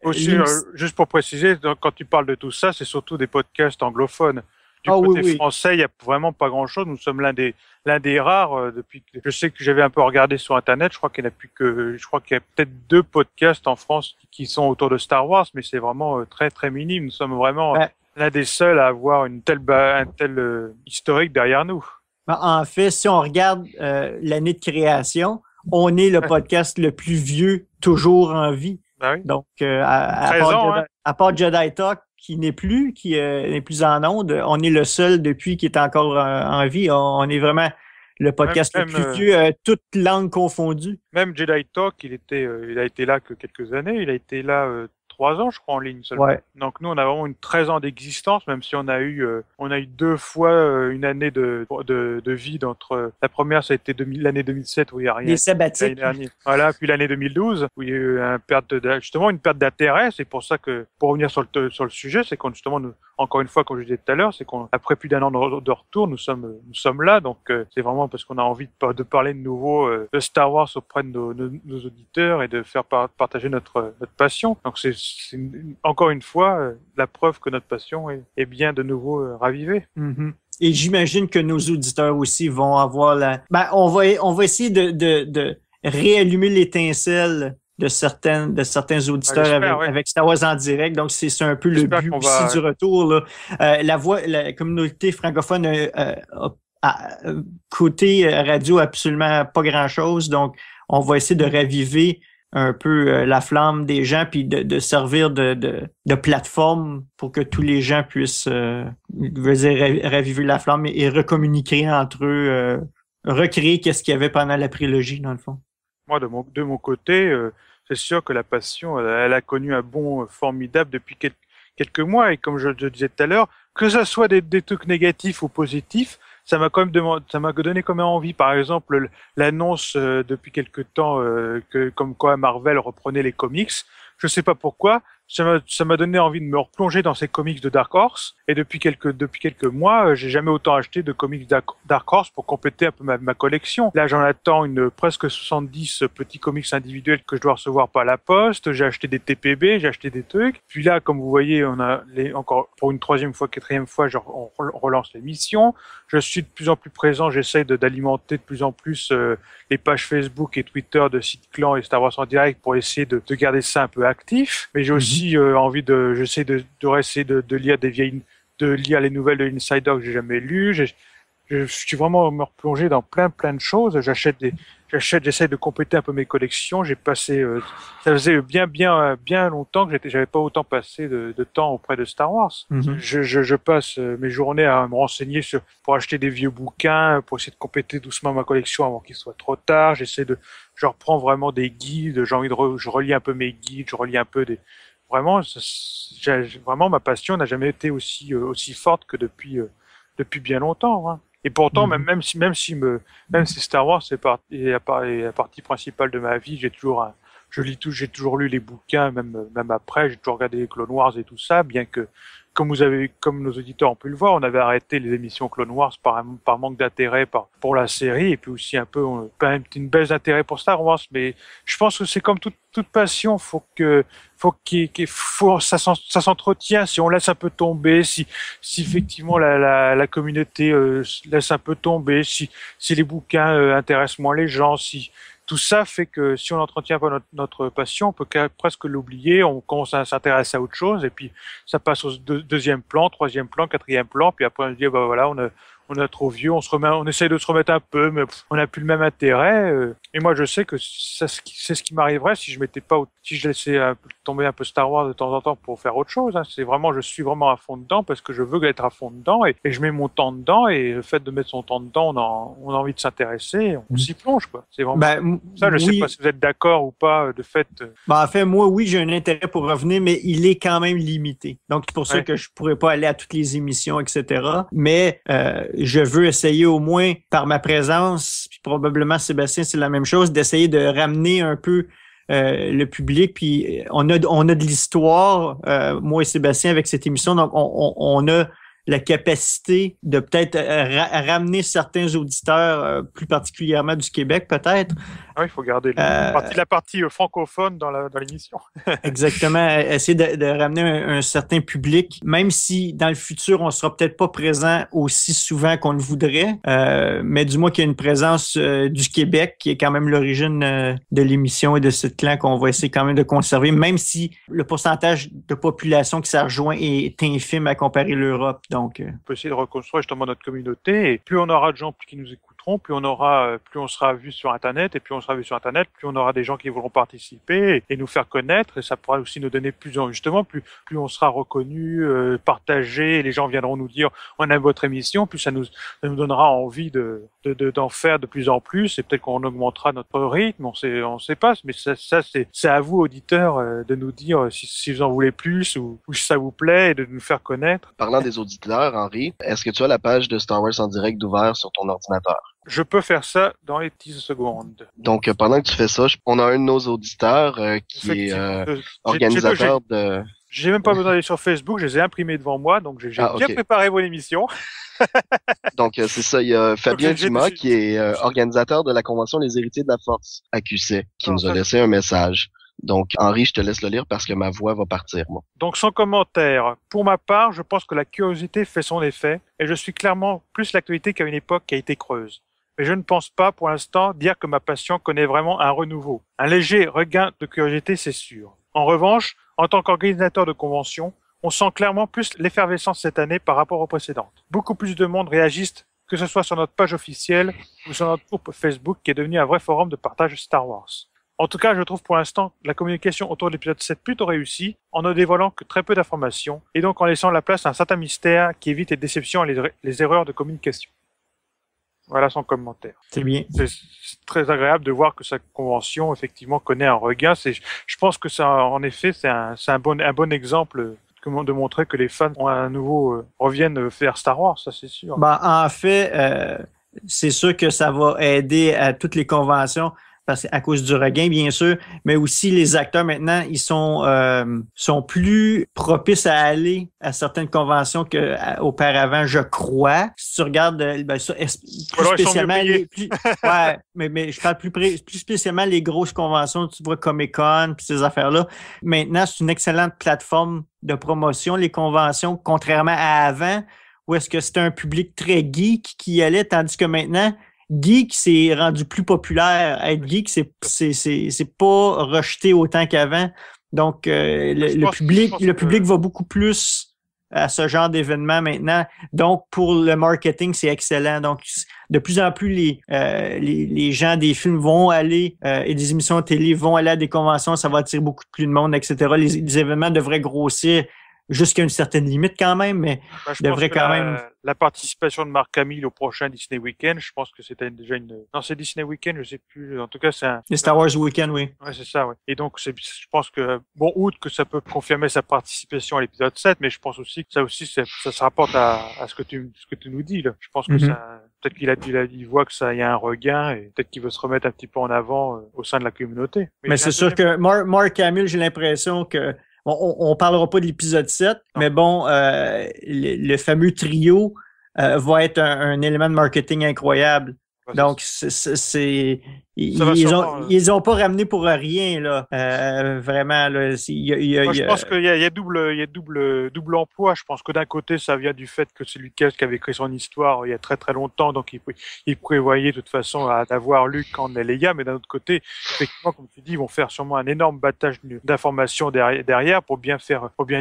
Aussi, juste pour préciser, quand tu parles de tout ça, c'est surtout des podcasts anglophones. Du côté français, il n'y a vraiment pas grand-chose. Nous sommes l'un des rares depuis. Je sais que j'avais un peu regardé sur Internet. Je crois qu'il y a peut-être 2 podcasts en France qui sont autour de Star Wars, mais c'est vraiment très très minime. Nous sommes vraiment l'un des seuls à avoir un tel historique derrière nous. En fait, si on regarde l'année de création, on est le podcast le plus vieux toujours en vie. Ben oui. Donc, à part Jedi Talk, qui n'est plus en onde, on est le seul depuis qui est encore en vie. On est vraiment le podcast le plus vieux, toutes langues confondues. Même Jedi Talk, il a été là que quelques années. Il a été là 3 ans, je crois, en ligne seulement. Ouais. Donc nous, on a vraiment 13 ans d'existence, même si on a eu 2 fois une année de vide entre. La première, ça a été l'année 2007 où il n'y a rien. Les sabbatiques. Voilà, puis l'année 2012 où il y a eu une perte d'intérêt. C'est pour ça que, pour revenir sur le sujet, c'est qu'on justement, encore une fois, comme je disais tout à l'heure, c'est qu'après plus d'1 an de retour, nous sommes là. Donc c'est vraiment parce qu'on a envie de parler de nouveau de Star Wars auprès de nos auditeurs et de faire partager notre passion. Donc c'est c'est encore une fois la preuve que notre passion est bien de nouveau ravivée. Mm-hmm. Et j'imagine que nos auditeurs aussi vont avoir on va essayer de réallumer l'étincelle de certains auditeurs avec Star Wars en direct. Donc, c'est un peu le but aussi du retour. Là. La communauté francophone côté radio, absolument pas grand-chose. Donc, on va essayer de raviver un peu la flamme des gens, puis de servir de plateforme pour que tous les gens puissent raviver la flamme et recommuniquer entre eux, recréer qu'est-ce qu'il y avait pendant la prélogie, dans le fond. Moi, de mon côté, c'est sûr que la passion, elle a connu un bond formidable depuis quelques mois, et comme je le disais tout à l'heure, que ça soit des trucs négatifs ou positifs, ça m'a donné quand même envie. Par exemple, l'annonce depuis quelque temps que comme quoi Marvel reprenait les comics. Je sais pas pourquoi, ça m'a donné envie de me replonger dans ces comics de Dark Horse. Et depuis quelques mois, j'ai jamais autant acheté de comics Dark Horse pour compléter un peu ma collection. Là, j'en attends presque 70 petits comics individuels que je dois recevoir par la poste. J'ai acheté des TPB, j'ai acheté des trucs. Puis là, comme vous voyez, on a encore pour une quatrième fois, on relance l'émission. Je suis de plus en plus présent. J'essaye d'alimenter de plus en plus les pages Facebook et Twitter de Site-Clan et Star Wars en direct pour essayer de garder ça un peu actif. Mais j'ai aussi envie j'essaie de lire les nouvelles de Insider que j'ai jamais lues. Je suis vraiment me replonger dans plein de choses. J'essaie de compléter un peu mes collections. J'ai passé, ça faisait bien longtemps que j'avais pas autant passé de temps auprès de Star Wars. Mm-hmm. Je passe mes journées à me renseigner pour acheter des vieux bouquins, pour essayer de compléter doucement ma collection avant qu'il soit trop tard. Je reprends vraiment des guides. Je relis un peu mes guides. Je relis un peu vraiment ma passion n'a jamais été aussi forte que depuis bien longtemps. Hein. Et pourtant, même si Star Ward est la partie principale de ma vie, j'ai toujours lu les bouquins, même après, j'ai toujours regardé les Clone Wars et tout ça, bien que, comme nos auditeurs ont pu le voir, on avait arrêté les émissions Clone Wars par manque d'intérêt pour la série, et puis aussi un peu une baisse d'intérêt pour Star Wars. Mais je pense que c'est comme toute passion, ça s'entretient. Si on laisse un peu tomber, si effectivement la communauté laisse un peu tomber, si les bouquins intéressent moins les gens, tout ça fait que si on n'entretient pas notre passion, on peut presque l'oublier, on commence à s'intéresser à autre chose, et puis ça passe au deuxième plan, troisième plan, quatrième plan, puis après on se dit, voilà, on est trop vieux, on essaye de se remettre un peu, mais on n'a plus le même intérêt. Et moi, je sais que c'est ce qui m'arriverait si je laissais tomber un peu Star Wars de temps en temps pour faire autre chose. Hein. Je suis vraiment à fond dedans parce que je veux être à fond dedans et je mets mon temps dedans, et le fait de mettre son temps dedans, on a envie de s'intéresser, on s'y plonge, quoi. C'est vraiment ça. Je sais pas si vous êtes d'accord ou pas, de fait. En fait, moi, oui, j'ai un intérêt pour revenir, mais il est quand même limité. Donc, c'est pour ça que je pourrais pas aller à toutes les émissions, etc. Mais, je veux essayer au moins par ma présence, puis probablement Sébastien, c'est la même chose, d'essayer de ramener un peu le public. Puis on a de l'histoire, moi et Sébastien, avec cette émission. Donc, on a la capacité de peut-être ramener certains auditeurs, plus particulièrement du Québec, peut-être. Oui, il faut garder la partie francophone dans l'émission. Exactement. Essayer de ramener un certain public, même si dans le futur, on sera peut-être pas présent aussi souvent qu'on le voudrait, mais du moins qu'il y a une présence du Québec, qui est quand même l'origine de l'émission et de ce clan qu'on va essayer quand même de conserver, même si le pourcentage de population qui ça rejoint est infime à comparer l'Europe. Donc, on peut essayer de reconstruire justement notre communauté, et plus on aura de gens qui nous écouteront, plus on sera vu sur Internet, et plus on sera vu sur Internet, plus on aura des gens qui voudront participer et nous faire connaître, et ça pourra aussi nous donner plus on sera reconnu, partagé, et les gens viendront nous dire on aime votre émission, plus ça nous donnera envie d'en faire de plus en plus, et peut-être qu'on augmentera notre rythme, on sait pas, mais ça c'est à vous, auditeurs, de nous dire si vous en voulez plus ou si ça vous plaît, et de nous faire connaître. Parlant des auditeurs, Henri, est-ce que tu as la page de Star Wars en direct d'ouvert sur ton ordinateur? Je peux faire ça dans les 10 secondes. Donc, pendant que tu fais ça, on a un de nos auditeurs qui est organisateur de... J'ai même pas besoin d'aller sur Facebook, je les ai imprimés devant moi, donc j'ai bien préparé vos émissions. Donc, c'est ça, il y a Fabien Dumas qui est organisateur de la convention Les Héritiers de la Force à QC, qui nous a laissé un message. Donc, Henri, je te laisse le lire parce que ma voix va partir, moi. Donc, sans commentaire. Pour ma part, je pense que la curiosité fait son effet et je suis clairement plus l'actualité qu'à une époque qui a été creuse. Mais je ne pense pas, pour l'instant, dire que ma passion connaît vraiment un renouveau. Un léger regain de curiosité, c'est sûr. En revanche, en tant qu'organisateur de conventions, on sent clairement plus l'effervescence cette année par rapport aux précédentes. Beaucoup plus de monde réagissent, que ce soit sur notre page officielle ou sur notre groupe Facebook qui est devenu un vrai forum de partage Star Wars. En tout cas, je trouve pour l'instant la communication autour de l'épisode 7 plutôt réussie, en ne dévoilant que très peu d'informations, et donc en laissant la place à un certain mystère qui évite les déceptions et les erreurs de communication. Voilà son commentaire. C'est bien. C'est très agréable de voir que sa convention, effectivement, connaît un regain. Je pense que ça, en effet, c'est un bon exemple de montrer que les fans ont à nouveau reviennent faire Star Wars, ça c'est sûr. Ben, en fait, c'est sûr que ça va aider à toutes les conventions. Parce qu'à cause du regain, bien sûr, mais aussi les acteurs maintenant, ils sont plus propices à aller à certaines conventions qu'auparavant, je crois. Si tu regardes, plus spécialement ouais, mais je parle plus spécialement les grosses conventions, tu vois Comic-Con puis ces affaires-là. Maintenant, c'est une excellente plateforme de promotion, les conventions, contrairement à avant, où est-ce que c'était un public très geek qui y allait, tandis que maintenant, geek, c'est rendu plus populaire. Être geek, c'est pas rejeté autant qu'avant. Donc, le public va beaucoup plus à ce genre d'événement maintenant. Donc, pour le marketing, c'est excellent. Donc, de plus en plus, les gens des films vont aller et des émissions de télé vont aller à des conventions. Ça va attirer beaucoup plus de monde, etc. Les événements devraient grossir jusqu'à une certaine limite quand même, mais devrait quand même... La participation de Mark Hamill au prochain Disney Weekend, je pense que c'était déjà Non, c'est Disney Weekend, je sais plus. En tout cas, c'est le Star Wars Weekend, oui. Ouais, c'est ça, oui. Et donc, je pense que, outre que ça peut confirmer sa participation à l'épisode 7, mais je pense aussi que ça se rapporte à ce que tu nous dis, là. Je pense que peut-être qu'il voit que il y a un regain et peut-être qu'il veut se remettre un petit peu en avant au sein de la communauté. Mais c'est sûr que Mark Hamill, j'ai l'impression que on parlera pas de l'épisode 7, mais bon, le fameux trio va être un élément de marketing incroyable. Donc, ils ont pas ramené pour rien, là. Vraiment, là. Je pense qu'il y a double emploi. Je pense que d'un côté, ça vient du fait que c'est Lucas qui avait créé son histoire il y a très très longtemps, donc il prévoyait de toute façon d'avoir Luke en Leia, mais d'un autre côté, effectivement, comme tu dis, ils vont faire sûrement un énorme battage d'informations derrière pour bien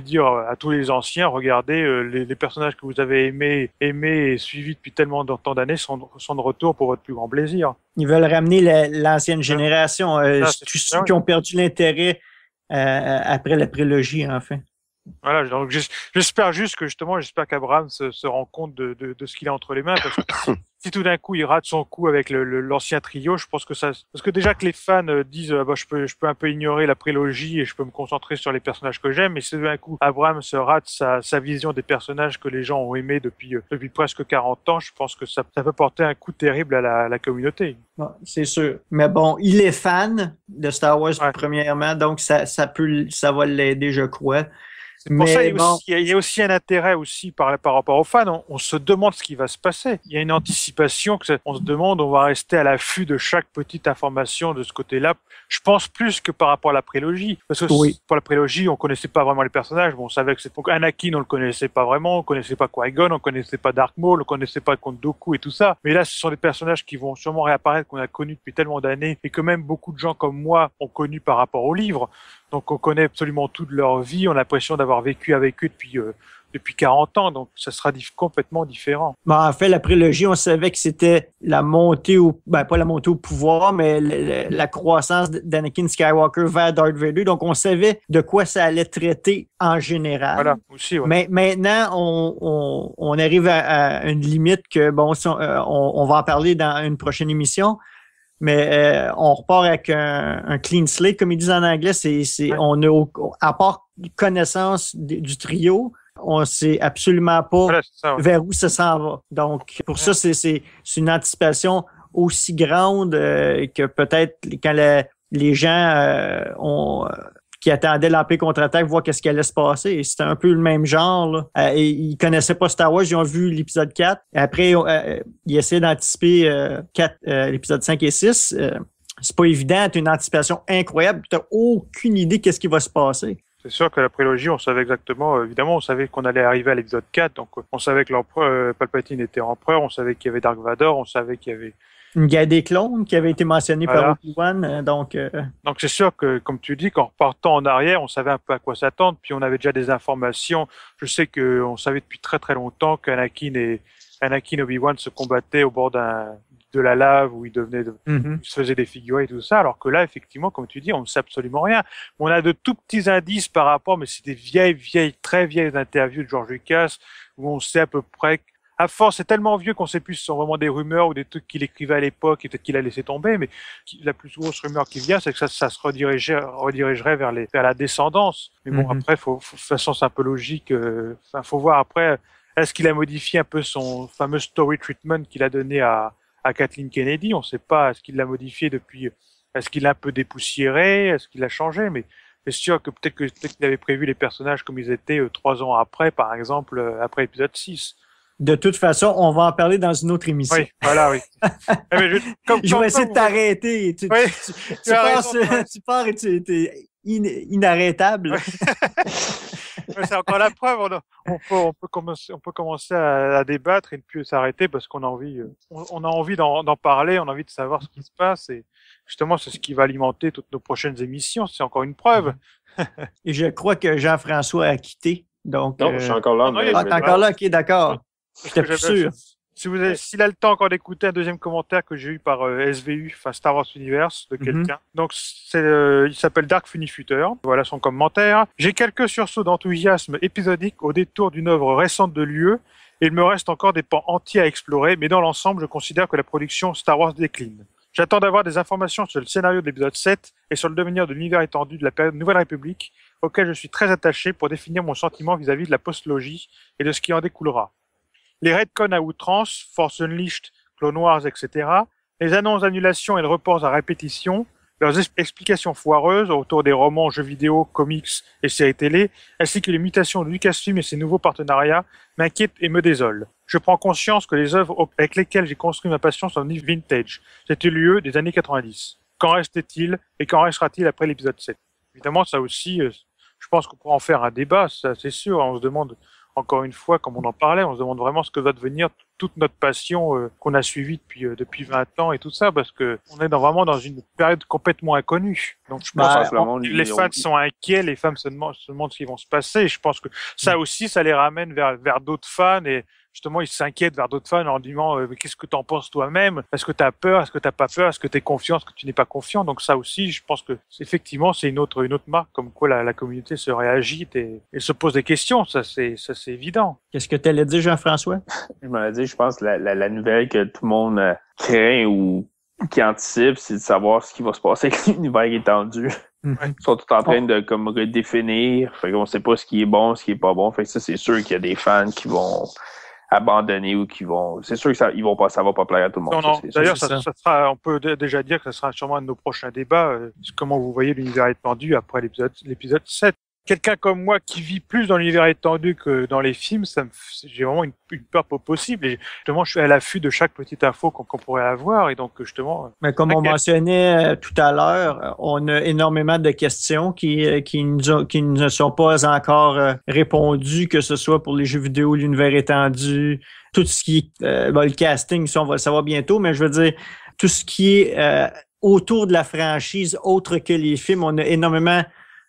dire à tous les anciens, regardez, les personnages que vous avez aimés et suivis depuis tellement de temps d'années sont de retour pour votre plus grand plaisir. Ils veulent ramener l'ancienne génération, tous ceux qui ont perdu l'intérêt après la prélogie, en fait. Voilà, donc j'espère juste que j'espère qu'Abraham se rend compte de ce qu'il a entre les mains, parce que si tout d'un coup il rate son coup avec l'ancien trio, je pense que parce que déjà que les fans disent je peux un peu ignorer la prélogie et je peux me concentrer sur les personnages que j'aime, mais si tout d'un coup Abraham se rate sa vision des personnages que les gens ont aimés depuis presque 40 ans, je pense que ça peut porter un coup terrible à la communauté. Bon, c'est sûr. Mais bon, il est fan de Star Wars premièrement, donc ça va l'aider, je crois. C'est pour ça il y a aussi un intérêt aussi par rapport aux fans. On se demande ce qui va se passer. Il y a une anticipation on se demande, on va rester à l'affût de chaque petite information de ce côté-là. Je pense plus que par rapport à la prélogie. Parce que pour la prélogie, on connaissait pas vraiment les personnages. Bon, on savait que c'est Anakin, on le connaissait pas vraiment. On connaissait pas Qui-Gon, on connaissait pas Darth Maul, on connaissait pas Count Dooku et tout ça. Mais là, ce sont des personnages qui vont sûrement réapparaître, qu'on a connus depuis tellement d'années et que même beaucoup de gens comme moi ont connus par rapport au livre. Donc on connaît absolument toute leur vie, on a l'impression d'avoir vécu avec eux depuis 40 ans, donc ça sera complètement différent. Bon, en fait, la prélogie, on savait que c'était la montée pas la montée au pouvoir, mais la croissance d'Anakin Skywalker vers Darth Vader, donc on savait de quoi ça allait traiter en général. Voilà, aussi, ouais. Mais maintenant, on arrive à une limite que, on va en parler dans une prochaine émission. Mais on repart avec un clean slate, comme ils disent en anglais. On a, à part connaissance du trio, on sait absolument pas vers où ça s'en va. Donc, pour ça, c'est une anticipation aussi grande que peut-être quand les gens qui attendaient l'Empire contre-attaque voir qu'est-ce qui allait se passer. Et c'était un peu le même genre, là. Et ils connaissaient pas Star Wars, ils ont vu l'épisode 4. Après, ils essaient d'anticiper l'épisode 5 et 6. c'est pas évident, tu as une anticipation incroyable, tu n'as aucune idée qu'est-ce qui va se passer. C'est sûr que la prélogie, on savait exactement, évidemment, on savait qu'on allait arriver à l'épisode 4, donc on savait que l'empereur Palpatine était empereur, on savait qu'il y avait Dark Vador, on savait qu'il y avait une guerre des clones qui avait été mentionnée par Obi-Wan, donc c'est sûr que, comme tu dis, qu'en repartant en arrière, on savait un peu à quoi s'attendre, puis on avait déjà des informations. Je sais qu'on savait depuis très très longtemps qu'Anakin et Obi-Wan se combattaient au bord de la lave où ils se faisaient des figures et tout ça, alors que là, effectivement, comme tu dis, on ne sait absolument rien. On a de tout petits indices par rapport, mais c'est des vieilles, très vieilles interviews de George Lucas où on sait à peu près. À force, c'est tellement vieux qu'on sait plus si ce sont vraiment des rumeurs ou des trucs qu'il écrivait à l'époque et peut-être qu'il a laissé tomber, mais la plus grosse rumeur qui vient, c'est que ça se redirigerait vers la descendance. Mais bon, après, de toute façon, c'est un peu logique. Faut voir après, est-ce qu'il a modifié un peu son fameux story treatment qu'il a donné à Kathleen Kennedy? On ne sait pas. Est-ce qu'il l'a modifié depuis? Est-ce qu'il l'a un peu dépoussiéré? Est-ce qu'il l'a changé? Mais c'est sûr que peut-être qu'il avait prévu les personnages comme ils étaient 3 ans après, par exemple, après l'épisode 6. De toute façon, on va en parler dans une autre émission. Oui, voilà, oui. Je vais essayer de t'arrêter. Tu pars et tu es inarrêtable. C'est encore la preuve. On peut commencer à débattre et ne plus s'arrêter parce qu'on a envie, d'en parler, on a envie de savoir ce qui se passe et justement, c'est ce qui va alimenter toutes nos prochaines émissions. C'est encore une preuve. Et je crois que Jean-François a quitté. Donc, non, je suis encore là. t'es encore là, ok, d'accord. J'étais plus sûr. S'il a le temps encore d'écouter un deuxième commentaire que j'ai eu par SVU, enfin Star Wars Universe, de quelqu'un. Donc, il s'appelle Dark Funifuter. Voilà son commentaire. J'ai quelques sursauts d'enthousiasme épisodique au détour d'une œuvre récente de l'UE, et il me reste encore des pans entiers à explorer, mais dans l'ensemble, je considère que la production Star Wars décline. J'attends d'avoir des informations sur le scénario de l'épisode 7 et sur le devenir de l'univers étendu de la période Nouvelle République, auquel je suis très attaché pour définir mon sentiment vis-à-vis de la postlogie et de ce qui en découlera. Les retcons à outrance, Force Unleashed, Clone Wars, etc., les annonces d'annulation et de reports à répétition, leurs explications foireuses autour des romans, jeux vidéo, comics et séries télé, ainsi que les mutations de Lucasfilm et ses nouveaux partenariats, m'inquiètent et me désolent. Je prends conscience que les œuvres avec lesquelles j'ai construit ma passion sont vintage. C'était l'UE des années 90. Qu'en restait-il et qu'en restera-t-il après l'épisode 7 ? Évidemment, ça aussi, je pense qu'on pourra en faire un débat, ça c'est sûr. On se demande, encore une fois, comme on en parlait, on se demande vraiment ce que va devenir toute notre passion qu'on a suivie depuis 20 ans et tout ça, parce que on est vraiment dans une période complètement inconnue. Donc je pense que les fans sont inquiets, les fans se demandent ce qui va se passer. Je pense que ça aussi, ça les ramène vers d'autres fans et justement, ils s'inquiètent vers d'autres fans en disant qu'est-ce que t'en penses toi-même? Est-ce que t'as peur? Est-ce que t'as pas peur? Est-ce que t'es confiant? Est-ce que tu n'es pas confiant? Donc ça aussi, je pense que effectivement, c'est une autre marque comme quoi la communauté se réagite et se pose des questions. Ça c'est évident. Qu'est-ce que t'allais dire, Jean-François? Je m'en ai dit, je pense la nouvelle que tout le monde craint ou qui anticipe, c'est de savoir ce qui va se passer avec l'univers étendu. Ils sont tout en train de comme redéfinir. Fait qu'on sait pas ce qui est bon, ce qui est pas bon. Fait que ça, c'est sûr qu'il y a des fans qui vont abandonner ou qui vont. C'est sûr que ça va pas plaire à tout le monde. Non. D'ailleurs, ça sera. On peut déjà dire que ça sera sûrement un de nos prochains débats. Comment vous voyez l'univers étendu après l'épisode 7. Quelqu'un comme moi qui vit plus dans l'univers étendu que dans les films, j'ai vraiment une peur pas possible. Et justement, je suis à l'affût de chaque petite info qu'on pourrait avoir. Et donc, justement. Mais comme on mentionnait tout à l'heure, on a énormément de questions qui ne sont pas encore répondues, que ce soit pour les jeux vidéo, l'univers étendu, tout ce qui est le casting, ça on va le savoir bientôt, mais je veux dire, tout ce qui est autour de la franchise, autre que les films, on a énormément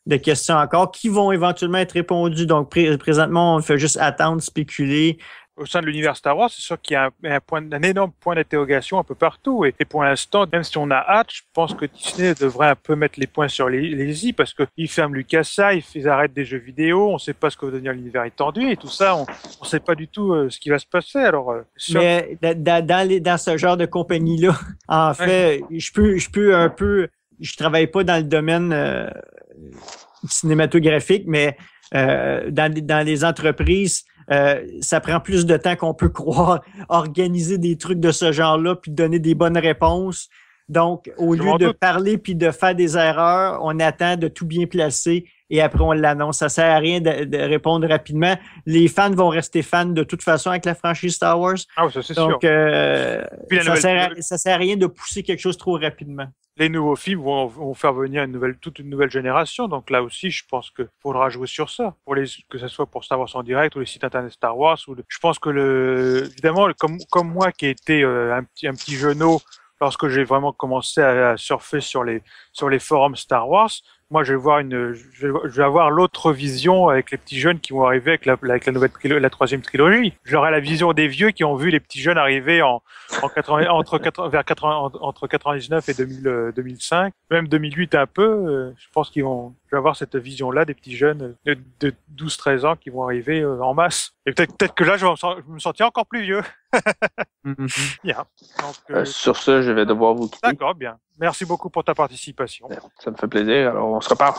de questions encore qui vont éventuellement être répondues. Donc, présentement, on fait juste attendre, spéculer. Au sein de l'univers Star Wars, c'est sûr qu'il y a un énorme point d'interrogation un peu partout. Et pour l'instant, même si on a hâte, je pense que Disney devrait un peu mettre les points sur les i parce qu'ils ferment LucasArts, ils arrêtent des jeux vidéo, on ne sait pas ce que va devenir l'univers étendu et tout ça, on ne sait pas du tout ce qui va se passer. Alors, mais dans ce genre de compagnie-là, en fait, je peux un peu... Je travaille pas dans le domaine cinématographique, mais dans les entreprises, ça prend plus de temps qu'on peut croire organiser des trucs de ce genre-là puis donner des bonnes réponses. Donc, au lieu de parler puis de faire des erreurs, on attend de tout bien placer et après on l'annonce. Ça sert à rien de répondre rapidement. Les fans vont rester fans de toute façon avec la franchise Star Wars. Ah oui, ça c'est Donc, sûr. Ça sert à rien de pousser quelque chose trop rapidement. Les nouveaux films vont faire venir toute une nouvelle génération. Donc là aussi, je pense qu'il faudra jouer sur ça. Que ce soit pour Star Wars en direct ou les sites internet Star Wars. Je pense que évidemment, comme moi qui ai été un petit jeuneau lorsque j'ai vraiment commencé à surfer sur les forums Star Wars, moi je vais avoir l'autre vision avec les petits jeunes qui vont arriver avec la troisième trilogie. J'aurai la vision des vieux qui ont vu les petits jeunes arriver entre 99 et 2005, même 2008 un peu. Je pense je vais avoir cette vision-là des petits jeunes de 12-13 ans qui vont arriver en masse. Et peut-être que là, je vais me sentir encore plus vieux. Bien. Donc, sur ce, je vais devoir vous quitter. D'accord, bien. Merci beaucoup pour ta participation. Ça me fait plaisir. Alors, on se reparle.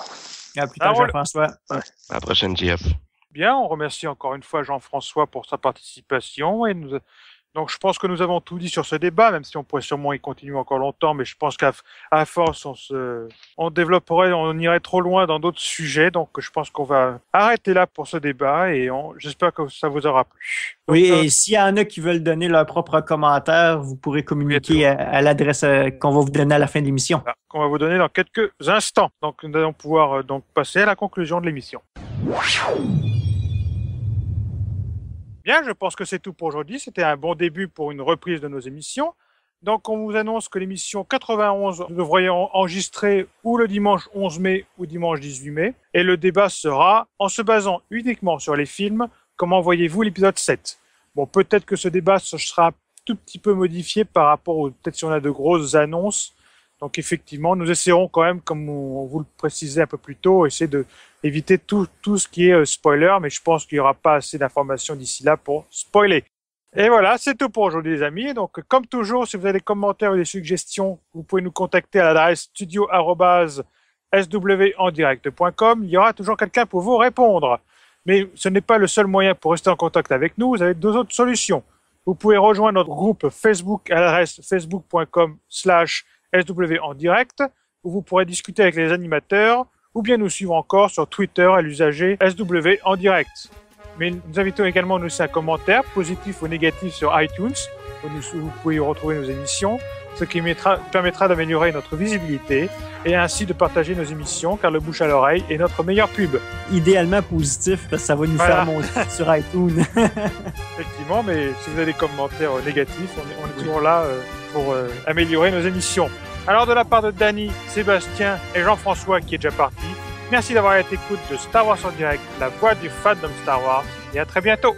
À plus tard, Jean-François. À la prochaine, JF. Bien, on remercie encore une fois Jean-François pour sa participation. Donc, je pense que nous avons tout dit sur ce débat, même si on pourrait sûrement y continuer encore longtemps, mais je pense qu'à force, on irait trop loin dans d'autres sujets. Donc, je pense qu'on va arrêter là pour ce débat et j'espère que ça vous aura plu. Donc, oui, et s'il y en a qui veulent donner leurs propres commentaires, vous pourrez communiquer à l'adresse qu'on va vous donner à la fin de l'émission. Voilà, qu'on va vous donner dans quelques instants. Donc, nous allons pouvoir passer à la conclusion de l'émission. Bien, je pense que c'est tout pour aujourd'hui. C'était un bon début pour une reprise de nos émissions. Donc, on vous annonce que l'émission 91, nous devrions enregistrer ou le dimanche 11 mai ou dimanche 18 mai. Et le débat sera, en se basant uniquement sur les films, comment voyez-vous l'épisode 7 ? Bon, peut-être que ce débat sera un tout petit peu modifié par rapport peut-être si on a de grosses annonces. Donc, effectivement, nous essaierons quand même, comme on vous le précisait un peu plus tôt, essayer d'éviter tout ce qui est spoiler, mais je pense qu'il n'y aura pas assez d'informations d'ici là pour spoiler. Et voilà, c'est tout pour aujourd'hui, les amis. Donc, comme toujours, si vous avez des commentaires ou des suggestions, vous pouvez nous contacter à l'adresse studio@swendirect.com. Il y aura toujours quelqu'un pour vous répondre. Mais ce n'est pas le seul moyen pour rester en contact avec nous. Vous avez deux autres solutions. Vous pouvez rejoindre notre groupe Facebook à l'adresse facebook.com/SW en direct, où vous pourrez discuter avec les animateurs, ou bien nous suivre encore sur Twitter à l'usager SW en direct. Mais nous invitons également à nous laisser un commentaire, positif ou négatif, sur iTunes, où vous pouvez retrouver nos émissions, ce qui permettra d'améliorer notre visibilité et ainsi de partager nos émissions, car le bouche à l'oreille est notre meilleure pub. Idéalement positif, parce que ça va nous faire monter sur iTunes. Effectivement, mais si vous avez des commentaires négatifs, on est toujours là pour améliorer nos émissions. Alors, de la part de Danny, Sébastien et Jean-François, qui est déjà parti, merci d'avoir été écoute de Star Wars en direct, la voix du fandom Star Wars, et à très bientôt.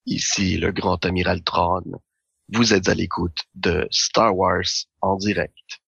Ici le grand amiral Thrawn. Vous êtes à l'écoute de Star Wars en direct.